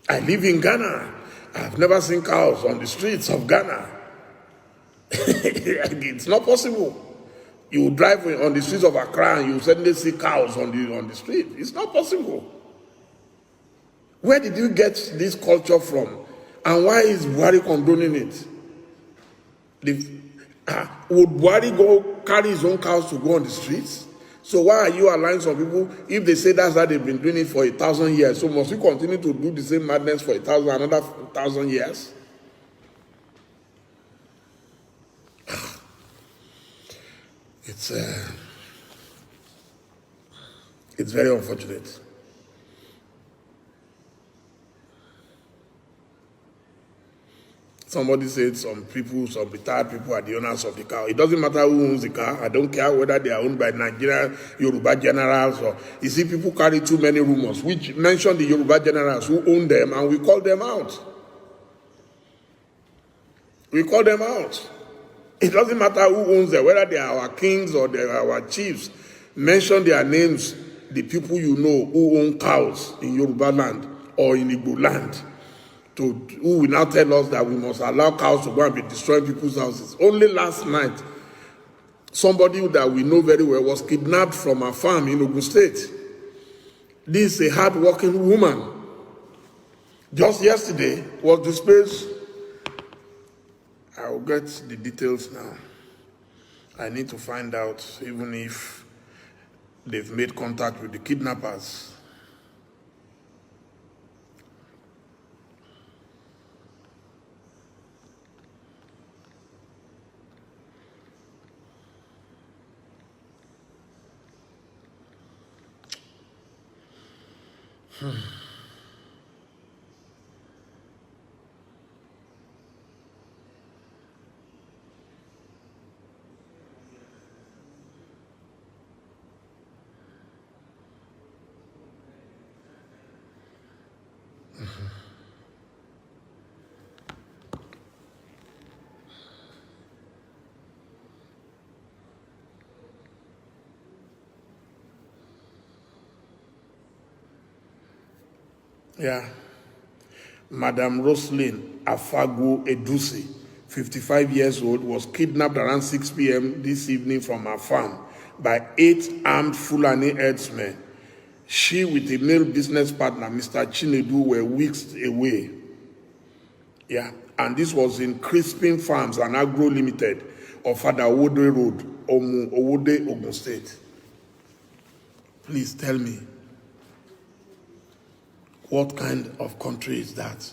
I live in Ghana. I've never seen cows on the streets of Ghana. It's not possible. You drive on the streets of Accra and you suddenly see cows on the street. It's not possible. Where did you get this culture from? And why is Buhari condoning it? Would Buhari go carry his own cows to go on the streets? So why are you allowing some people, if they say that's how they've been doing it for 1,000 years, so must we continue to do the same madness for another 1,000 years? It's very unfortunate. Somebody said some retired people are the owners of the car. It doesn't matter who owns the car. I don't care whether they are owned by Nigerian Yoruba generals or, you see, people carry too many rumors, which mention the Yoruba generals who own them, and we call them out. We call them out. It doesn't matter who owns them, whether they are our kings or they are our chiefs. Mention their names, the people you know who own cows in Yoruba land or in Igbo land, who will now tell us that we must allow cows to go and be destroying people's houses. Only last night, somebody that we know very well was kidnapped from a farm in Ogun State. This is a hard-working woman. Just yesterday was displaced. I will get the details now. I need to find out even if they've made contact with the kidnappers. Yeah. Madam Roslyn Afago Edusi, 55 years old, was kidnapped around 6 p.m. this evening from her farm by 8 armed Fulani herdsmen. She, with a male business partner, Mr. Chinedu, were weeks away. Yeah. And this was in Crispin Farms and Agro Limited of Adawode Road, Owode, Ogun State. Please tell me, what kind of country is that?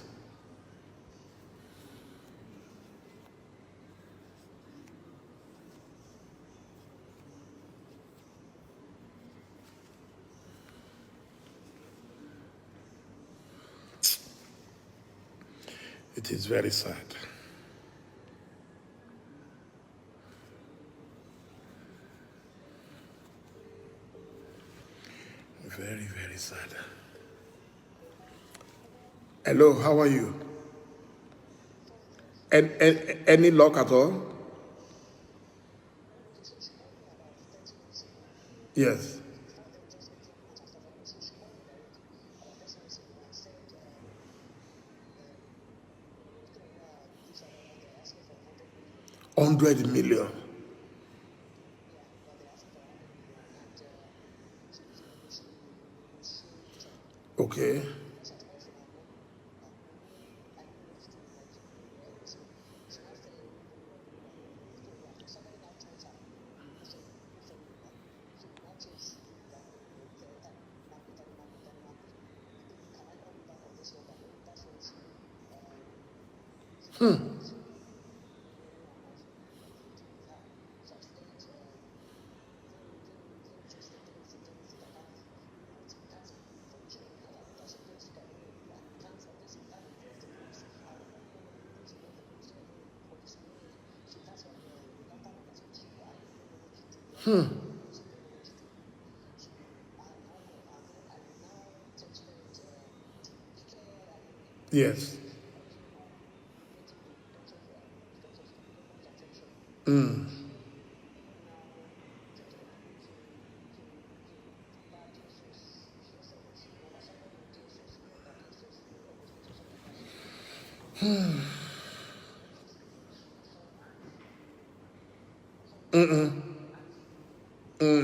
It is very sad. Very, very sad. Hello, how are you? Any luck at all? Yes. $100 million. Okay. Yes.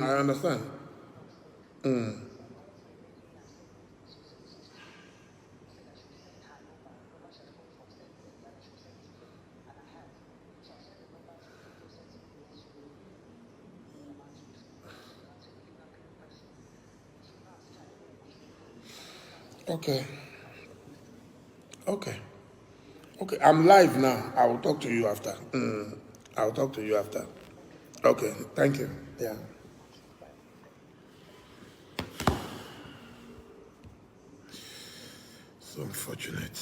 I understand. Okay. Okay. Okay. I'm live now. I will talk to you after. I will talk to you after. Okay. Thank you. Yeah. So unfortunate.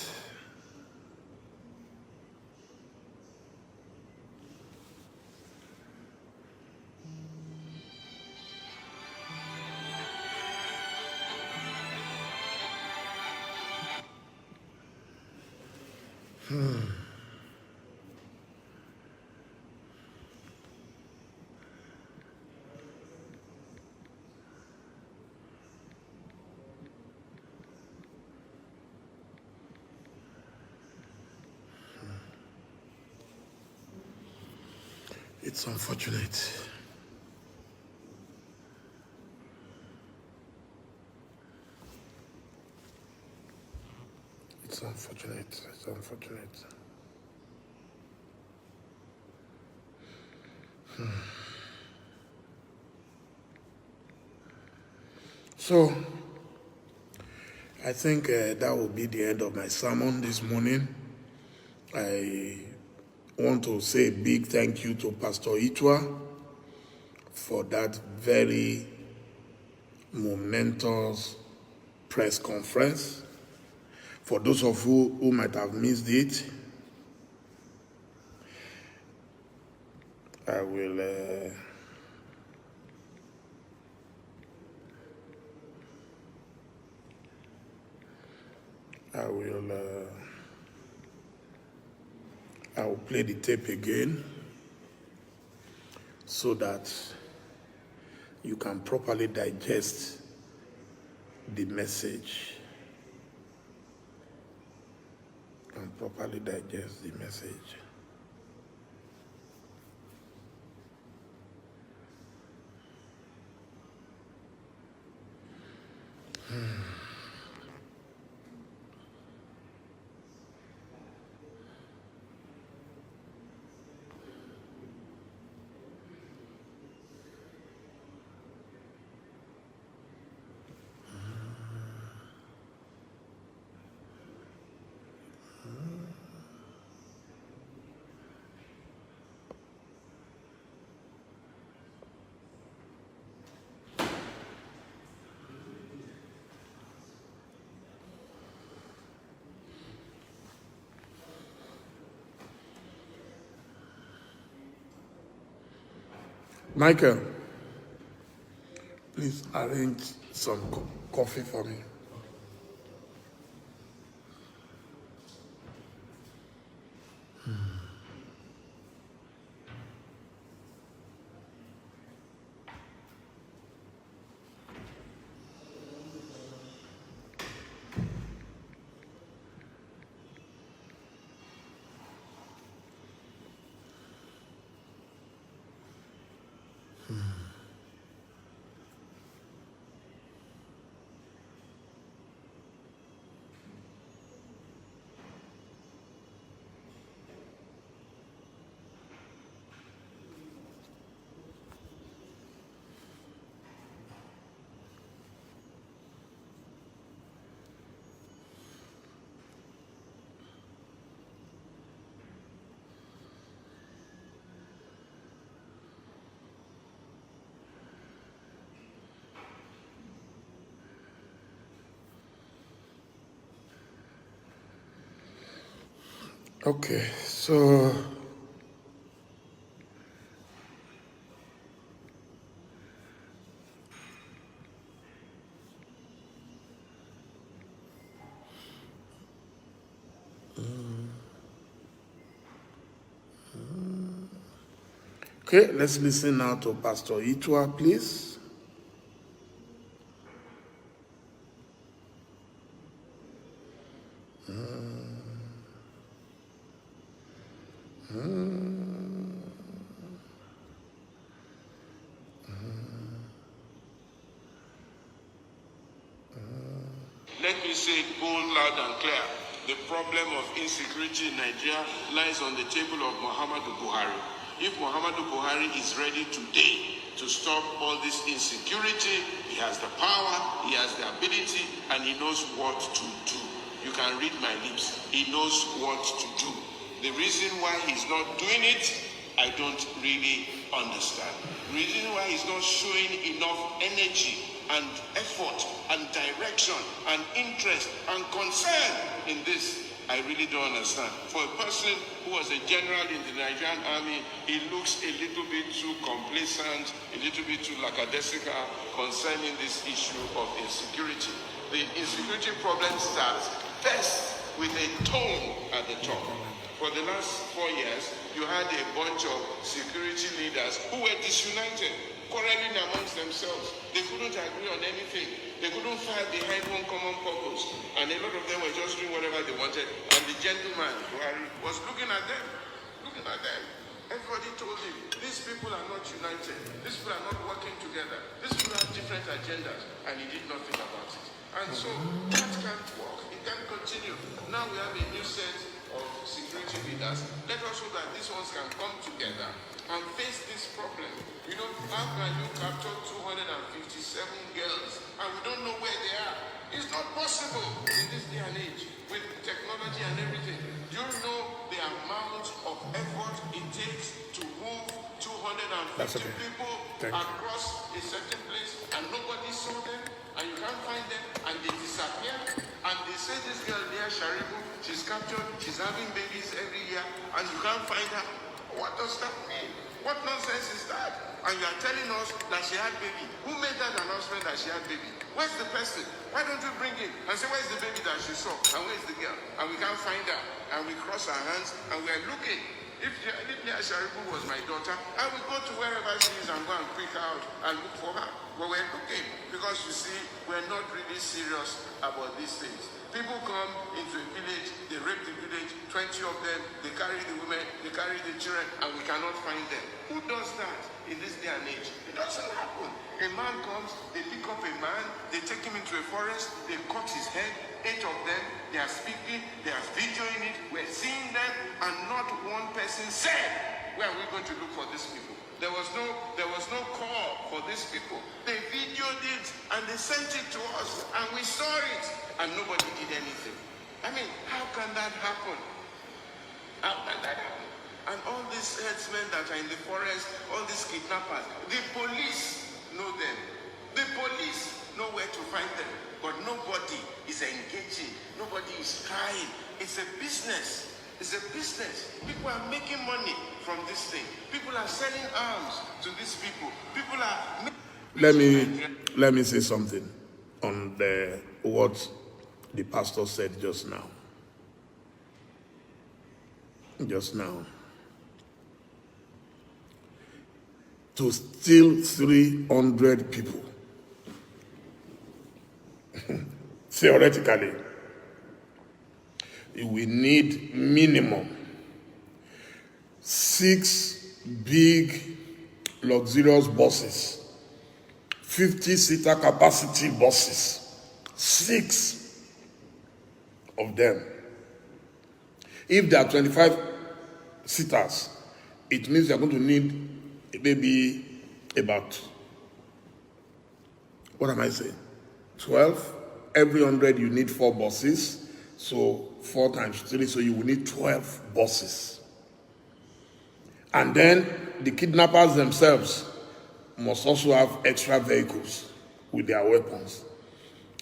It's unfortunate. It's unfortunate. It's unfortunate. So, I think that will be the end of my sermon this morning. I want to say a big thank you to Pastor Itwa for that very momentous press conference. For those of you who might have missed it, I will I will play the tape again so that you can properly digest the message. And properly digest the message. Michael, please arrange some coffee for me. Okay, so okay, let's listen now to Pastor Itua, please. Let me say it bold, loud and clear. The problem of insecurity in Nigeria lies on the table of Momodu Buhari. If Momodu Buhari is ready today to stop all this insecurity, he has the power, he has the ability, and he knows what to do. You can read my lips. He knows what to do. The reason why he's not doing it, I don't really understand. The reason why he's not showing enough energy and effort and direction and interest and concern in this, I really don't understand. For a person who was a general in the Nigerian army, he looks a little bit too complacent, a little bit too lackadaisical concerning this issue of insecurity. The insecurity problem starts first with a tone at the top. For the last 4 years, you had a bunch of security leaders who were disunited, quarreling amongst themselves. They couldn't agree on anything. They couldn't fight behind one common purpose. And a lot of them were just doing whatever they wanted. And the gentleman, Buhari, was looking at them. Everybody told him, these people are not united. These people are not working together. These people have different agendas. And he did nothing about it. And so that can't work. It can't continue. Now we have a new set of security leaders. Let us hope that these ones can come together and face this problem. You know, how can you capture 257 girls and we don't know where they are? It's not possible in this day and age with technology and everything. Do you know the amount of effort it takes to move 250 people across a certain place and nobody saw them and you can't find them and they disappear? And they say this girl there, Sharibu, she's captured, she's having babies every year and you can't find her. What does that mean? What nonsense is that? And you are telling us that she had baby. Who made that announcement that she had baby? Where's the person? Why don't you bring it and say, where's the baby that she saw? And where's the girl? And we can't find her. And we cross our hands and we're looking. If Nia Sharibu was my daughter, I would go to wherever she is and go and pick her out and look for her. But we're looking because you see, we're not really serious about these things. People come into a village, they rape the village, 20 of them, they carry the women, they carry the children, and we cannot find them. Who does that in this day and age? It doesn't happen. A man comes, they pick up a man, they take him into a forest, they cut his head, 8 of them, they are speaking, they are videoing it, we're seeing them, and not one person said, where are we going to look for these people? There was no call for these people. They videoed it and they sent it to us and we saw it and nobody did anything. I mean, how can that happen? How can that happen? And all these herdsmen that are in the forest, all these kidnappers, the police know them. The police know where to find them. But nobody is engaging. Nobody is trying. It's a business. It's a business. People are making money from this thing. People are selling arms to these people. People are... Let me say something on what the pastor said just now. To steal 300 people, theoretically, we need minimum 6 big luxurious buses, 50-seater capacity buses, 6 of them. If there are 25 seaters, it means you're going to need maybe about, what am I saying? 12. Every 100 you need 4 buses. So 4 times 3, so you will need 12 buses. And then the kidnappers themselves must also have extra vehicles with their weapons.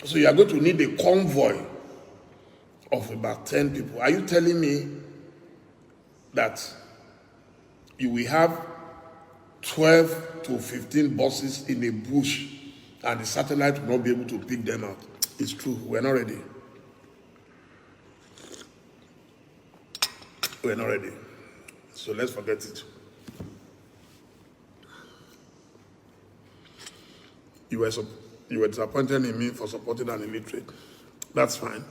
So you are going to need a convoy of about 10 people. Are you telling me that you will have 12 to 15 buses in a bush and the satellite will not be able to pick them out. It's true. We're not ready. We're not ready. So let's forget it. You were disappointed in me for supporting an illiterate. That's fine.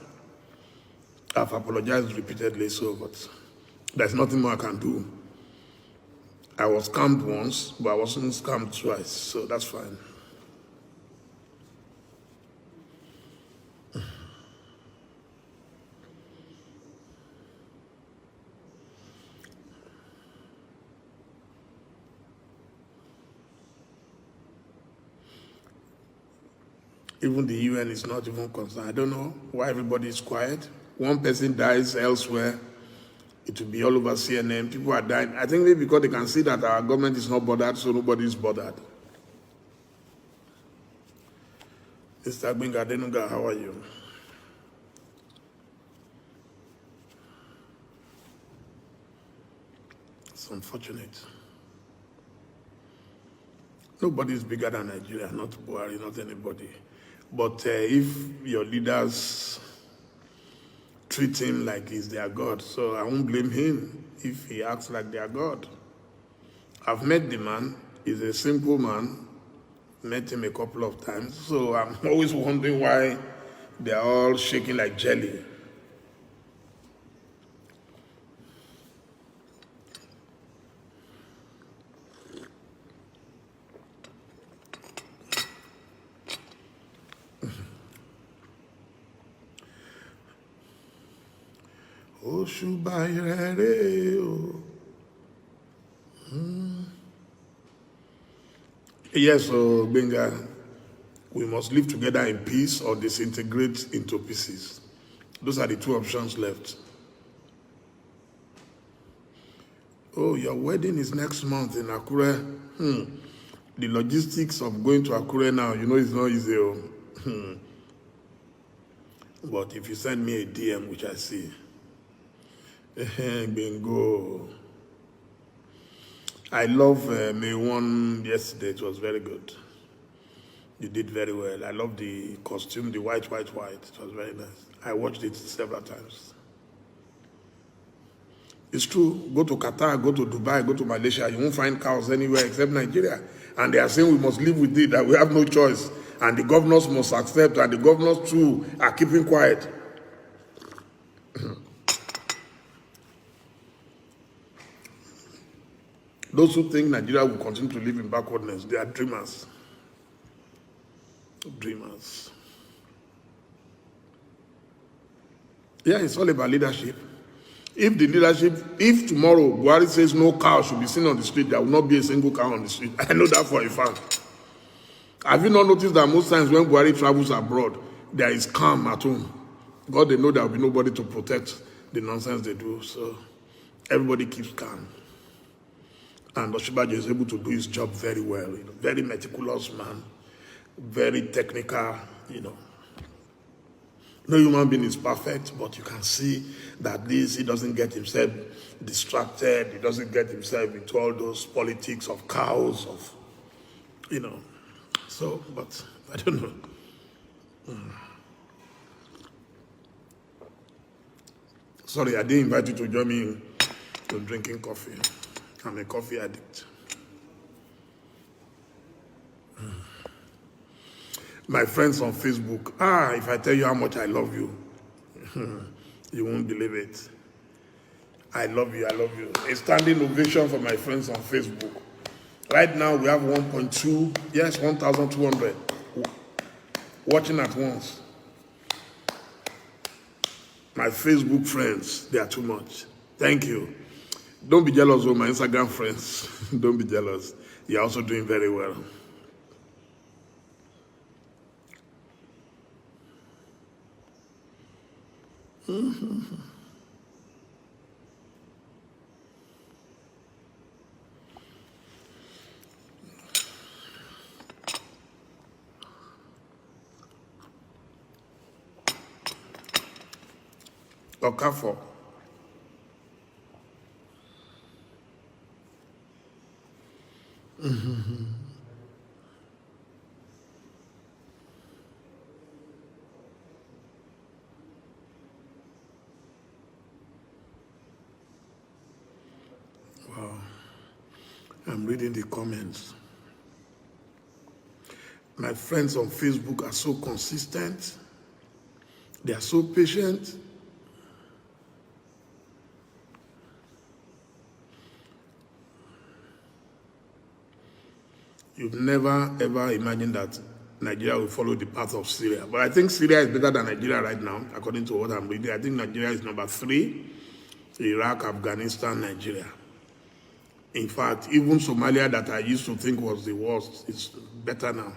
I've apologized repeatedly, but there's nothing more I can do. I was scammed once, but I wasn't scammed twice, so that's fine. Even the UN is not even concerned. I don't know why everybody is quiet. One person dies elsewhere, it will be all over CNN. People are dying. I think maybe because they can see that our government is not bothered, so nobody is bothered. Mr. Gbenga Adenuga, how are you? It's unfortunate. Nobody is bigger than Nigeria, not Buhari, not anybody. But if your leaders treat him like he's their God, so I won't blame him if he acts like their God. I've met the man. He's a simple man. Met him a couple of times. So I'm always wondering why they're all shaking like jelly. Yes, so Benga, we must live together in peace or disintegrate into pieces. Those are the two options left. Oh, your wedding is next month in Akure. The logistics of going to Akure now, you know, it's not easy. But if you send me a DM, which I see, bingo. I love May 1 yesterday. It was very good. You did very well. I love the costume, the white. It was very nice. I watched it several times. It's true. Go to Qatar, go to Dubai, go to Malaysia. You won't find cows anywhere except Nigeria. And they are saying we must live with it, that we have no choice. And the governors must accept, and the governors too are keeping quiet. Those who think Nigeria will continue to live in backwardness, they are dreamers. Dreamers. Yeah, it's all about leadership. If tomorrow Buhari says no cow should be seen on the street, there will not be a single cow on the street. I know that for a fact. Have you not noticed that most times when Buhari travels abroad, there is calm at home? God, they know there will be nobody to protect the nonsense they do, so everybody keeps calm. And Oshibajo is able to do his job very well. Very meticulous man, very technical, No human being is perfect, but you can see that he doesn't get himself distracted. He doesn't get himself into all those politics of cows, So, but I don't know. Sorry, I didn't invite you to join me to drinking coffee. I'm a coffee addict. My friends on Facebook, if I tell you how much I love you, you won't believe it. I love you. A standing ovation for my friends on Facebook. Right now, we have 1,200 watching at once. My Facebook friends, they are too much. Thank you. Don't be jealous of my Instagram friends. Don't be jealous. You're also doing very well. Okafor. Wow. I'm reading the comments. My friends on Facebook are so consistent. They are so patient. You've never ever imagined that Nigeria will follow the path of Syria. But I think Syria is better than Nigeria right now, according to what I'm reading. I think Nigeria is number 3, Iraq, Afghanistan, Nigeria. In fact, even Somalia, that I used to think was the worst, is better now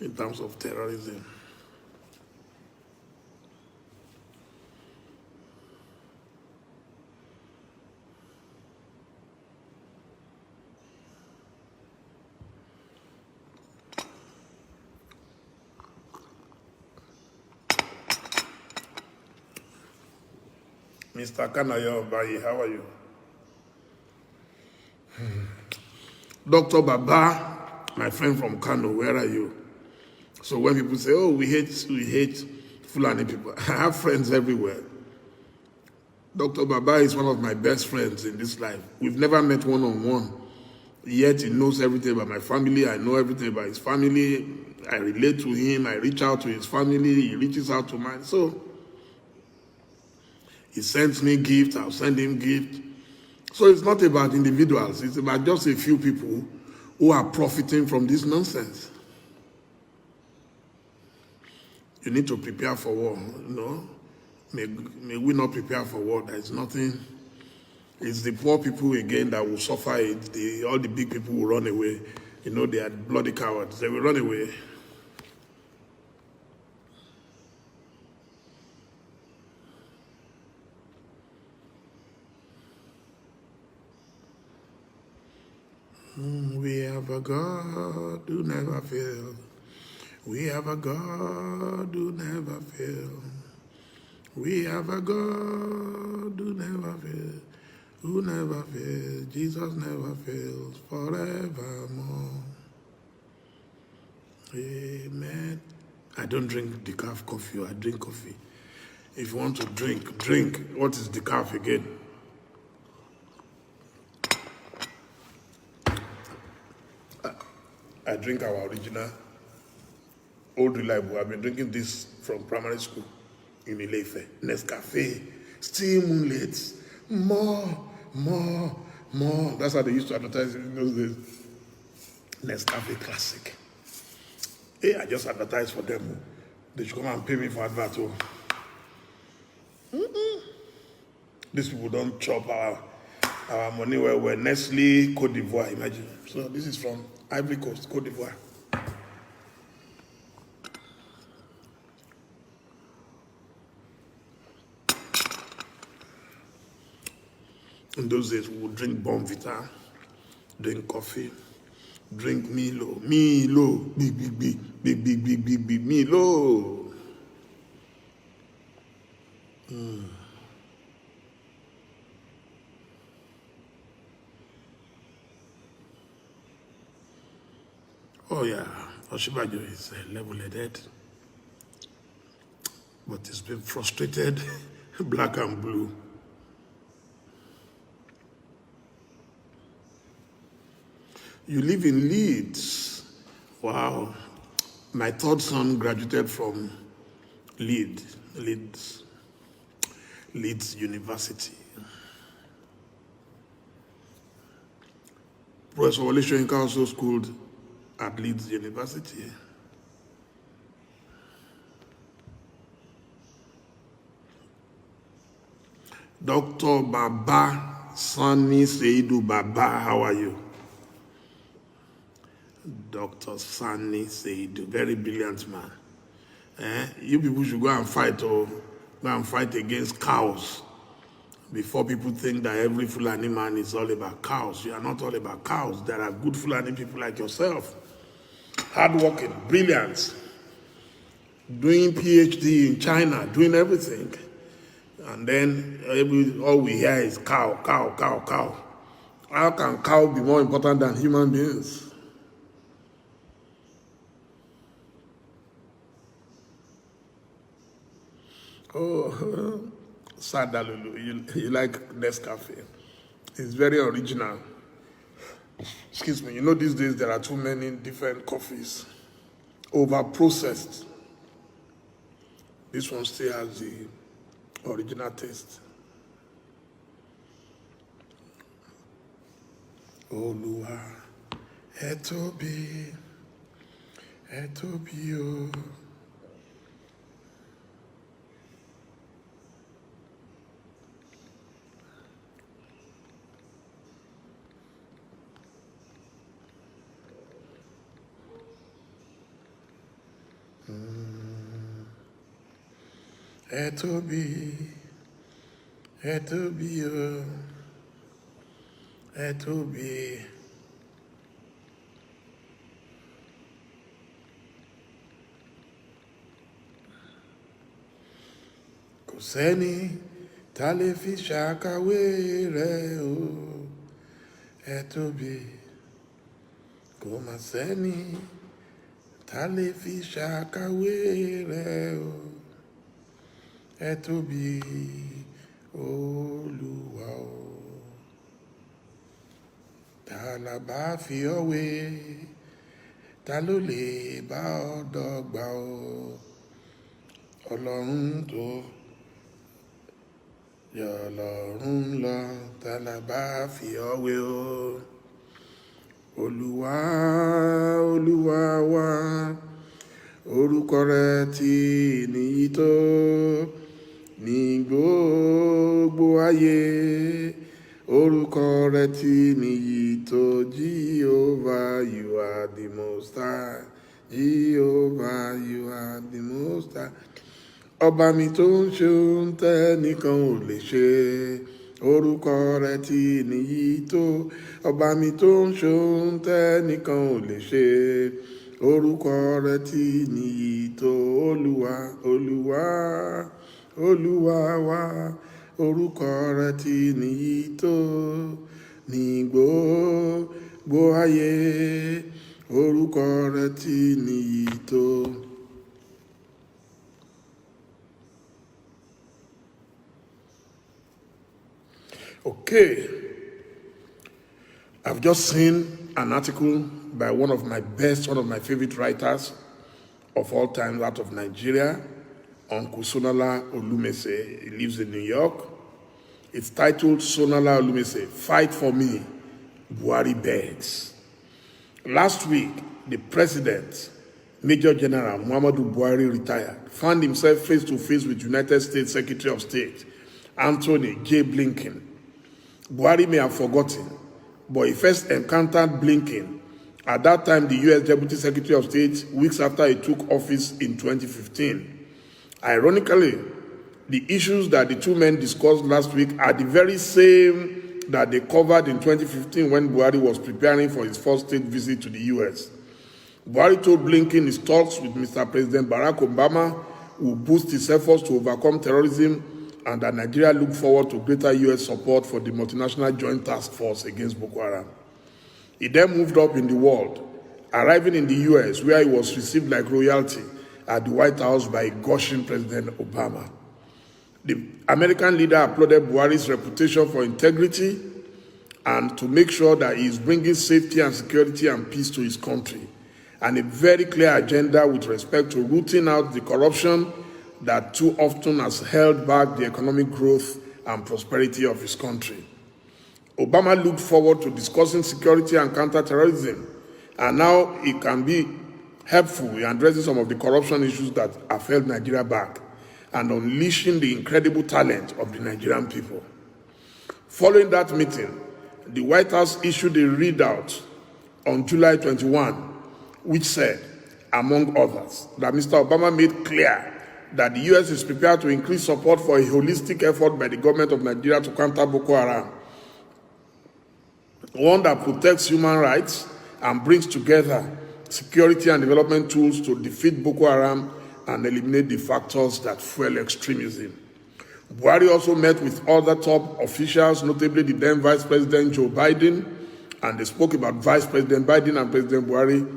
in terms of terrorism. Mr. Kanayo Bayi, how are you? Dr. Baba, my friend from Kano, where are you? So when people say, oh, we hate Fulani people, I have friends everywhere. Dr. Baba is one of my best friends in this life. We've never met one-on-one, yet he knows everything about my family. I know everything about his family. I relate to him. I reach out to his family. He reaches out to mine. So he sends me gifts. I'll send him gifts. So it's not about individuals. It's about just a few people who are profiting from this nonsense. You need to prepare for war, you know. May we not prepare for war. There is nothing. It's the poor people again that will suffer it. All the big people will run away. You know, they are bloody cowards. They will run away. We have a God who never fails. We have a God who never fails. We have a God who never fails. Who never fails. Jesus never fails forevermore. Amen. I don't drink decaf coffee. I drink coffee. If you want to drink, drink. What is decaf again? I drink our original, old reliable. I've been drinking this from primary school in Ilefe. Nescafe, still moonlit, more. That's how they used to advertise it in those days. Nescafe Classic. Hey, I just advertised for them. They should come and pay me for advert. These people don't chop our money where we're Nestle, Cote d'Ivoire, imagine. So this is from Ivory Coast, Cote d'Ivoire. In those days, we would drink Bonvita, drink coffee, drink Milo, big, Milo. Oh yeah, Oshibajo is level-headed, but he's been frustrated, black and blue. You live in Leeds. Wow. My third son graduated from Leeds University. Professor Wole Soyinka also schooled at Leeds University. Dr. Baba Sani Seidu Baba, how are you? Dr. Sani Seidu, very brilliant man. You people should go and fight against cows before people think that every Fulani man is all about cows. You are not all about cows. There are good Fulani people like yourself. Hardworking, brilliant, doing PhD in China, doing everything. And then all we hear is cow. How can cow be more important than human beings? Oh, Sadalulu, you like Nescafe. It's very original. Excuse me, you know these days there are too many different coffees. Over-processed. This one still has the original taste. Olúwa, ẹ tóbi o. Ẹ tóbi o. Ẹ tóbi. Kò sẹ́ni tá lè fi ṣàkàwé rẹ̀ o. Ẹ tóbi. Kò mà sẹ́ni tá lè fi ṣàkàwé rẹ̀ o. Ẹ tóbi Olúwa o. Ta la bá fi ọ́ wé, ta ló lè bá ọ dọ́gba o. Ọlọ́run tó yọ Ọlọ́run lọ, ta la bá fi ọ́ wé o. Olúwa, Olúwa wa, orúkọ rẹ̀ ti níyì tó ní gbogbo ayé. Orúkọ rẹ̀ ti níyì tó, Jehovah, you are the most high. Jehovah, you are the most high. Ọba mi tó ń ṣe ohun tẹ́nìkan ò lè ṣe. Orúkọ rẹ̀ ti níyì tó. Ọba mi tó ń ṣe ohun tẹ́nìkan ò lè ṣe. Orúkọ rẹ̀ ti níyì tó. Olúwa, Olúwa, Olúwa wa. Orúkọ rẹ̀ ti níyì tó ní gbogbo ayé. Orúkọ rẹ̀ ti níyì tó. Okay, I've just seen an article by one of my favorite writers of all time out of Nigeria, Uncle Sonala Olumese. He lives in New York. It's titled Sonala Olumese, Fight for Me, Buhari Begs. Last week, the president, Major General Momodu Buhari, retired, found himself face to face with United States Secretary of State, Anthony J. Blinken. Buhari may have forgotten, but he first encountered Blinken at that time the U.S. Deputy Secretary of State, weeks after he took office in 2015. Ironically, the issues that the two men discussed last week are the very same that they covered in 2015 when Buhari was preparing for his first state visit to the U.S. Buhari told Blinken his talks with Mr. President Barack Obama will boost his efforts to overcome terrorism and that Nigeria look forward to greater U.S. support for the multinational joint task force against Boko Haram. He then moved up in the world, arriving in the U.S., where he was received like royalty at the White House by gushing President Obama. The American leader applauded Buhari's reputation for integrity and to make sure that he is bringing safety and security and peace to his country, and a very clear agenda with respect to rooting out the corruption that too often has held back the economic growth and prosperity of his country. Obama looked forward to discussing security and counterterrorism, and now it can be helpful in addressing some of the corruption issues that have held Nigeria back and unleashing the incredible talent of the Nigerian people. Following that meeting, the White House issued a readout on July 21, which said, among others, that Mr. Obama made clear that the U.S. is prepared to increase support for a holistic effort by the government of Nigeria to counter Boko Haram, one that protects human rights and brings together security and development tools to defeat Boko Haram and eliminate the factors that fuel extremism. Buhari also met with other top officials, notably the then Vice President Joe Biden, and they spoke about Vice President Biden and President Buhari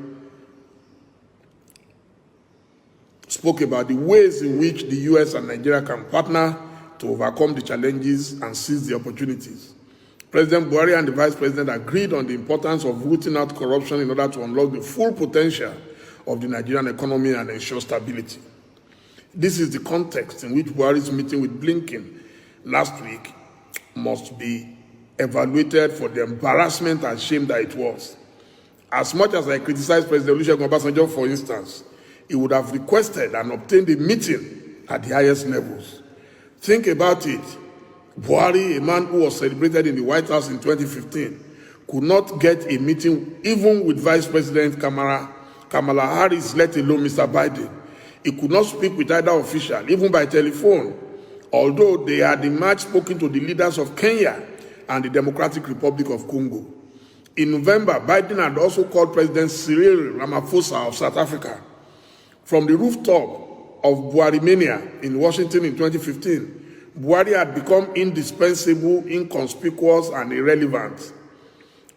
spoke about the ways in which the US and Nigeria can partner to overcome the challenges and seize the opportunities. President Buhari and the Vice President agreed on the importance of rooting out corruption in order to unlock the full potential of the Nigerian economy and ensure stability. This is the context in which Buhari's meeting with Blinken last week must be evaluated for the embarrassment and shame that it was. As much as I criticize President Olusegun Obasanjo, for instance, he would have requested and obtained a meeting at the highest levels. Think about it. Buhari, a man who was celebrated in the White House in 2015, could not get a meeting even with Vice President Kamala Harris, let alone Mr. Biden. He could not speak with either official, even by telephone, although they had in March spoken to the leaders of Kenya and the Democratic Republic of Congo. In November, Biden had also called President Cyril Ramaphosa of South Africa. From the rooftop of Buhari Mania in Washington in 2015, Buhari had become indispensable, inconspicuous, and irrelevant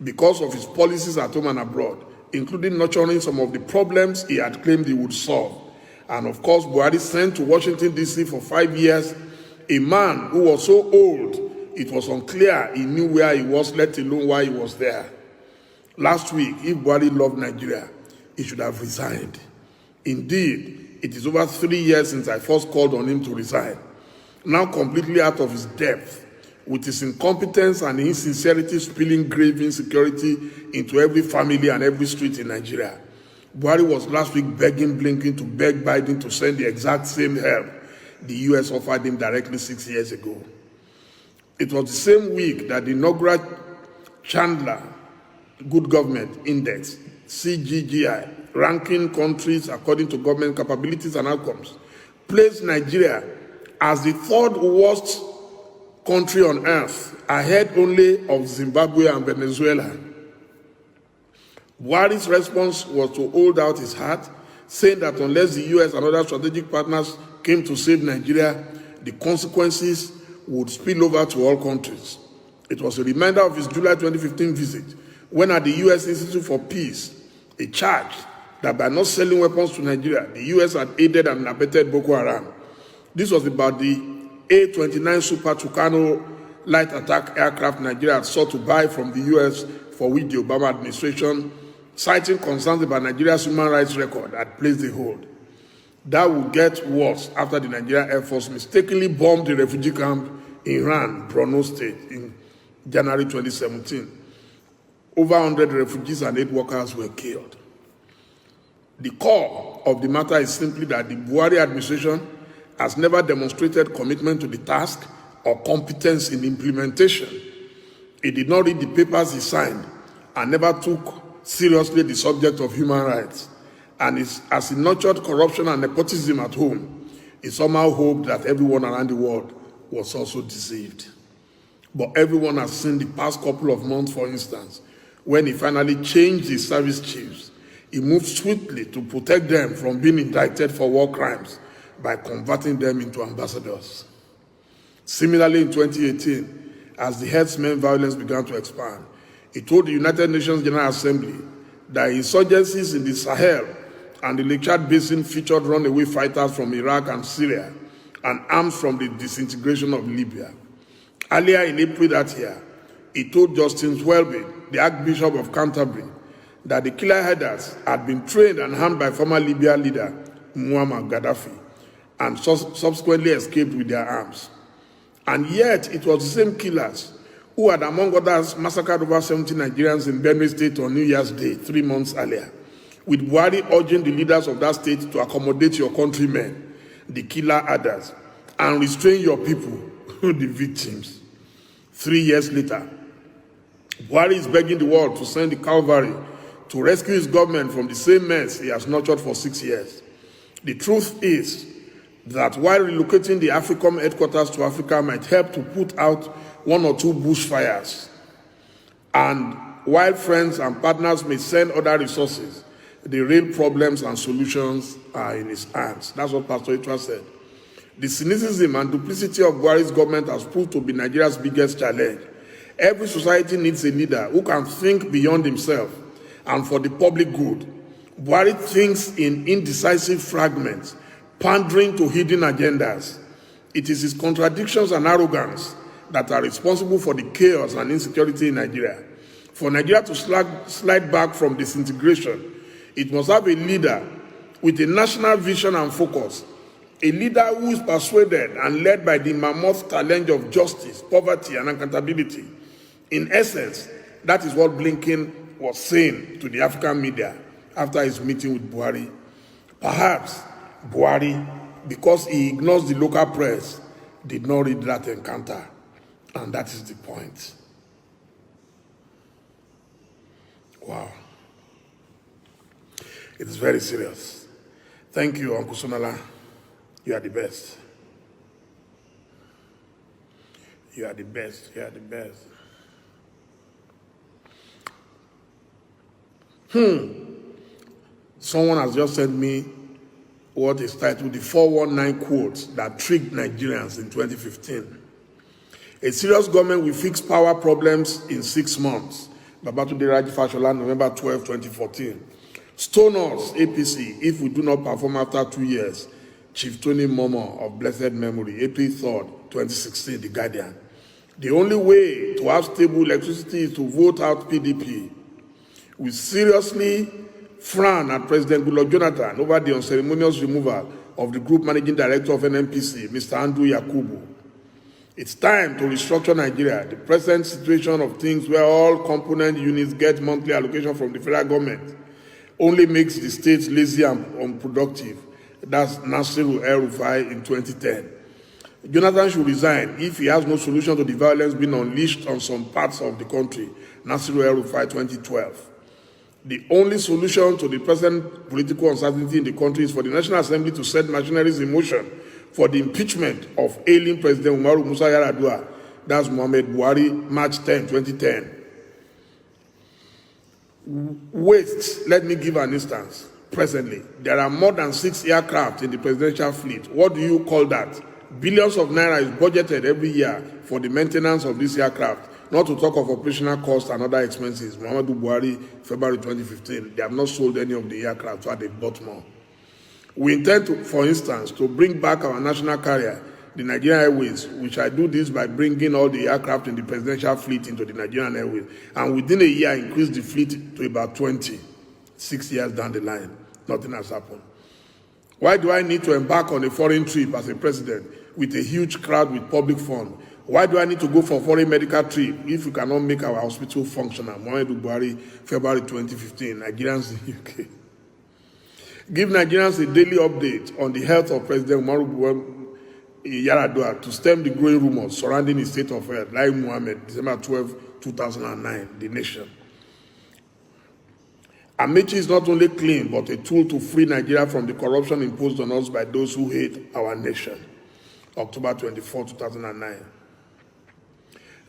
because of his policies at home and abroad, including nurturing some of the problems he had claimed he would solve. And of course, Buhari sent to Washington, D.C. for 5 years a man who was so old, it was unclear he knew where he was, let alone why he was there. Last week, if Buhari loved Nigeria, he should have resigned. Indeed, it is over 3 years since I first called on him to resign. Now completely out of his depth, with his incompetence and insincerity spilling grave insecurity into every family and every street in Nigeria. Buhari was last week begging Blinken to beg Biden to send the exact same help the US offered him directly 6 years ago. It was the same week that the inaugural Chandler Good Government Index, CGGI, ranking countries according to government capabilities and outcomes, placed Nigeria as the third worst country on earth, ahead only of Zimbabwe and Venezuela. Buhari's response was to hold out his heart, saying that unless the US and other strategic partners came to save Nigeria, the consequences would spill over to all countries. It was a reminder of his July 2015 visit, when at the US Institute for Peace, he charged that by not selling weapons to Nigeria, the US had aided and abetted Boko Haram. This was about the A-29 Super Tucano light attack aircraft Nigeria had sought to buy from the US, for which the Obama administration, citing concerns about Nigeria's human rights record, had placed a hold. That would get worse after the Nigerian Air Force mistakenly bombed the refugee camp in Ran, Borno State, in January 2017. Over 100 refugees and aid workers were killed. The core of the matter is simply that the Buhari administration has never demonstrated commitment to the task or competence in implementation. He did not read the papers he signed and never took seriously the subject of human rights. And as he nurtured corruption and nepotism at home, he somehow hoped that everyone around the world was also deceived. But everyone has seen the past couple of months, for instance, when he finally changed his service chiefs. He moved swiftly to protect them from being indicted for war crimes by converting them into ambassadors. Similarly, in 2018, as the herdsmen violence began to expand, he told the United Nations General Assembly that insurgencies in the Sahel and the Lake Chad Basin featured runaway fighters from Iraq and Syria and arms from the disintegration of Libya. Earlier in April that year, he told Justin Welby, the Archbishop of Canterbury, that the killer headers had been trained and harmed by former Libya leader Muammar Gaddafi and subsequently escaped with their arms. And yet, it was the same killers who had, among others, massacred over 70 Nigerians in Benue State on New Year's Day 3 months earlier, with Buhari urging the leaders of that state to accommodate your countrymen, the killer others, and restrain your people, the victims. 3 years later, Buhari is begging the world to send the cavalry to rescue his government from the same mess he has nurtured for 6 years. The truth is that while relocating the AFRICOM headquarters to Africa might help to put out 1 or 2 bushfires, and while friends and partners may send other resources, the real problems and solutions are in his hands. That's what Pastor Itra said. The cynicism and duplicity of Buhari's government has proved to be Nigeria's biggest challenge. Every society needs a leader who can think beyond himself and for the public good. Buhari thinks in indecisive fragments, pandering to hidden agendas. It is his contradictions and arrogance that are responsible for the chaos and insecurity in Nigeria. For Nigeria to slide back from disintegration, it must have a leader with a national vision and focus, a leader who is persuaded and led by the mammoth challenge of justice, poverty, and accountability. In essence, that is what Blinken was saying to the African media after his meeting with Buhari. Perhaps Buhari, because he ignores the local press, did not read that encounter. And that is the point. Wow. It is very serious. Thank you, Uncle Sonala. You are the best. You are the best. You are the best. Someone has just sent me what is titled the 419 quotes that tricked Nigerians in 2015. A serious government will fix power problems in 6 months. Babatunde Raji Fashola, November 12, 2014. Stone us, APC, if we do not perform after 2 years. Chief Tony Momo of blessed memory, April 3rd, 2016, The Guardian. The only way to have stable electricity is to vote out PDP. We seriously frown at President Goodluck Jonathan over the unceremonious removal of the group managing director of NNPC, Mr. Andrew Yakubu. It's time to restructure Nigeria. The present situation of things where all component units get monthly allocation from the federal government only makes the states lazy and unproductive. That's Nasiru El-Rufai in 2010. Jonathan should resign if he has no solution to the violence being unleashed on some parts of the country. Nasiru El-Rufai, 2012. The only solution to the present political uncertainty in the country is for the National Assembly to set machineries in motion for the impeachment of ailing President Umaru Musa Yar'Adua. That's Muhammad Buhari, March 10, 2010. Waste, let me give an instance. Presently, there are more than 6 aircraft in the presidential fleet. What do you call that? Billions of naira is budgeted every year for the maintenance of these aircraft, not to talk of operational costs and other expenses. Momodu Buhari, February 2015, they have not sold any of the aircraft, so they bought more. We intend to, for instance, to bring back our national carrier, the Nigerian Airways. We shall do this by bringing all the aircraft in the presidential fleet into the Nigerian Airways, and within a year increase the fleet to about 20. 6 years down the line, nothing has happened. Why do I need to embark on a foreign trip as a president with a huge crowd with public funds? Why do I need to go for a foreign medical trip if we cannot make our hospital functional? Momodu Buhari, February 2015, Nigerians in UK. Give Nigerians a daily update on the health of President Umaru Yar'Adua to stem the growing rumors surrounding his state of health. Lai Mohammed, December 12, 2009, The Nation. Amechi is not only clean, but a tool to free Nigeria from the corruption imposed on us by those who hate our nation. October 24, 2009.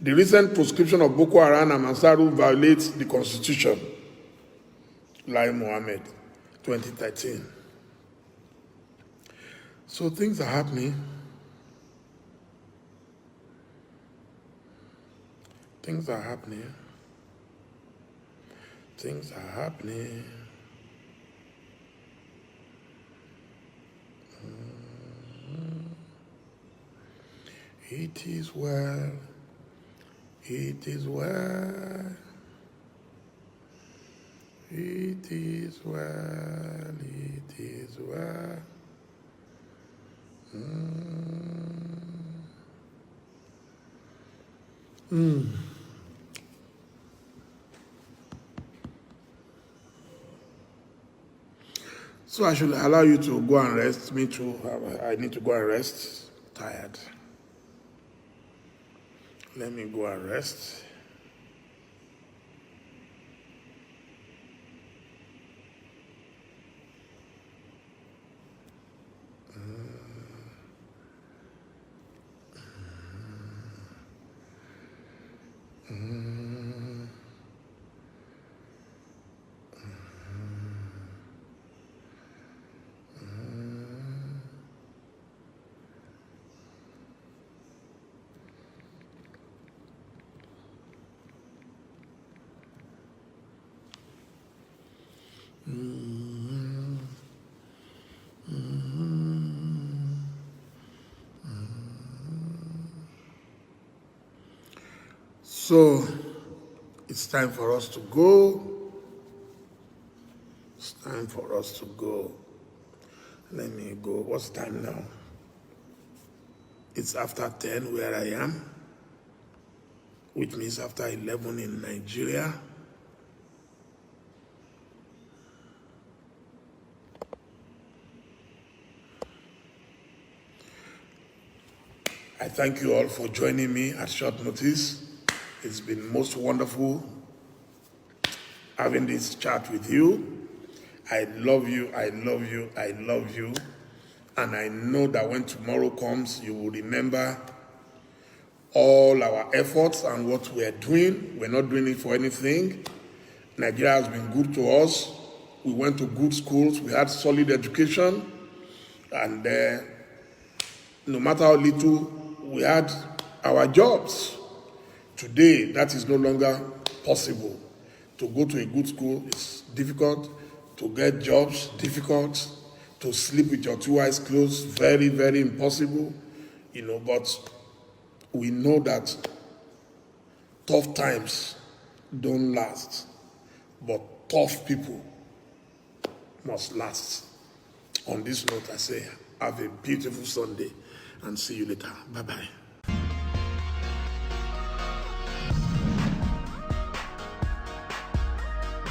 The recent proscription of Boko Haram and Mansaru violates the Constitution. Lai Mohammed, 2013. So things are happening. Things are happening. Things are happening. It is well. It is well. It is well. It is well. So I should allow you to go and rest. Me too. I need to go and rest. Tired. Let me go and rest. So, it's time for us to go. It's time for us to go. Let me go. What's the time now? It's after 10 where I am, which means after 11 in Nigeria. I thank you all for joining me at short notice. It's been most wonderful having this chat with you. I love you, I love you, I love you. And I know that when tomorrow comes, you will remember all our efforts and what we are doing. We're not doing it for anything. Nigeria has been good to us. We went to good schools. We had solid education. And no matter how little, we had our jobs. Today, that is no longer possible. To go to a good school is difficult. To get jobs, difficult. To sleep with your two eyes closed, very, very impossible. But we know that tough times don't last. But tough people must last. On this note, I say, have a beautiful Sunday and see you later. Bye-bye.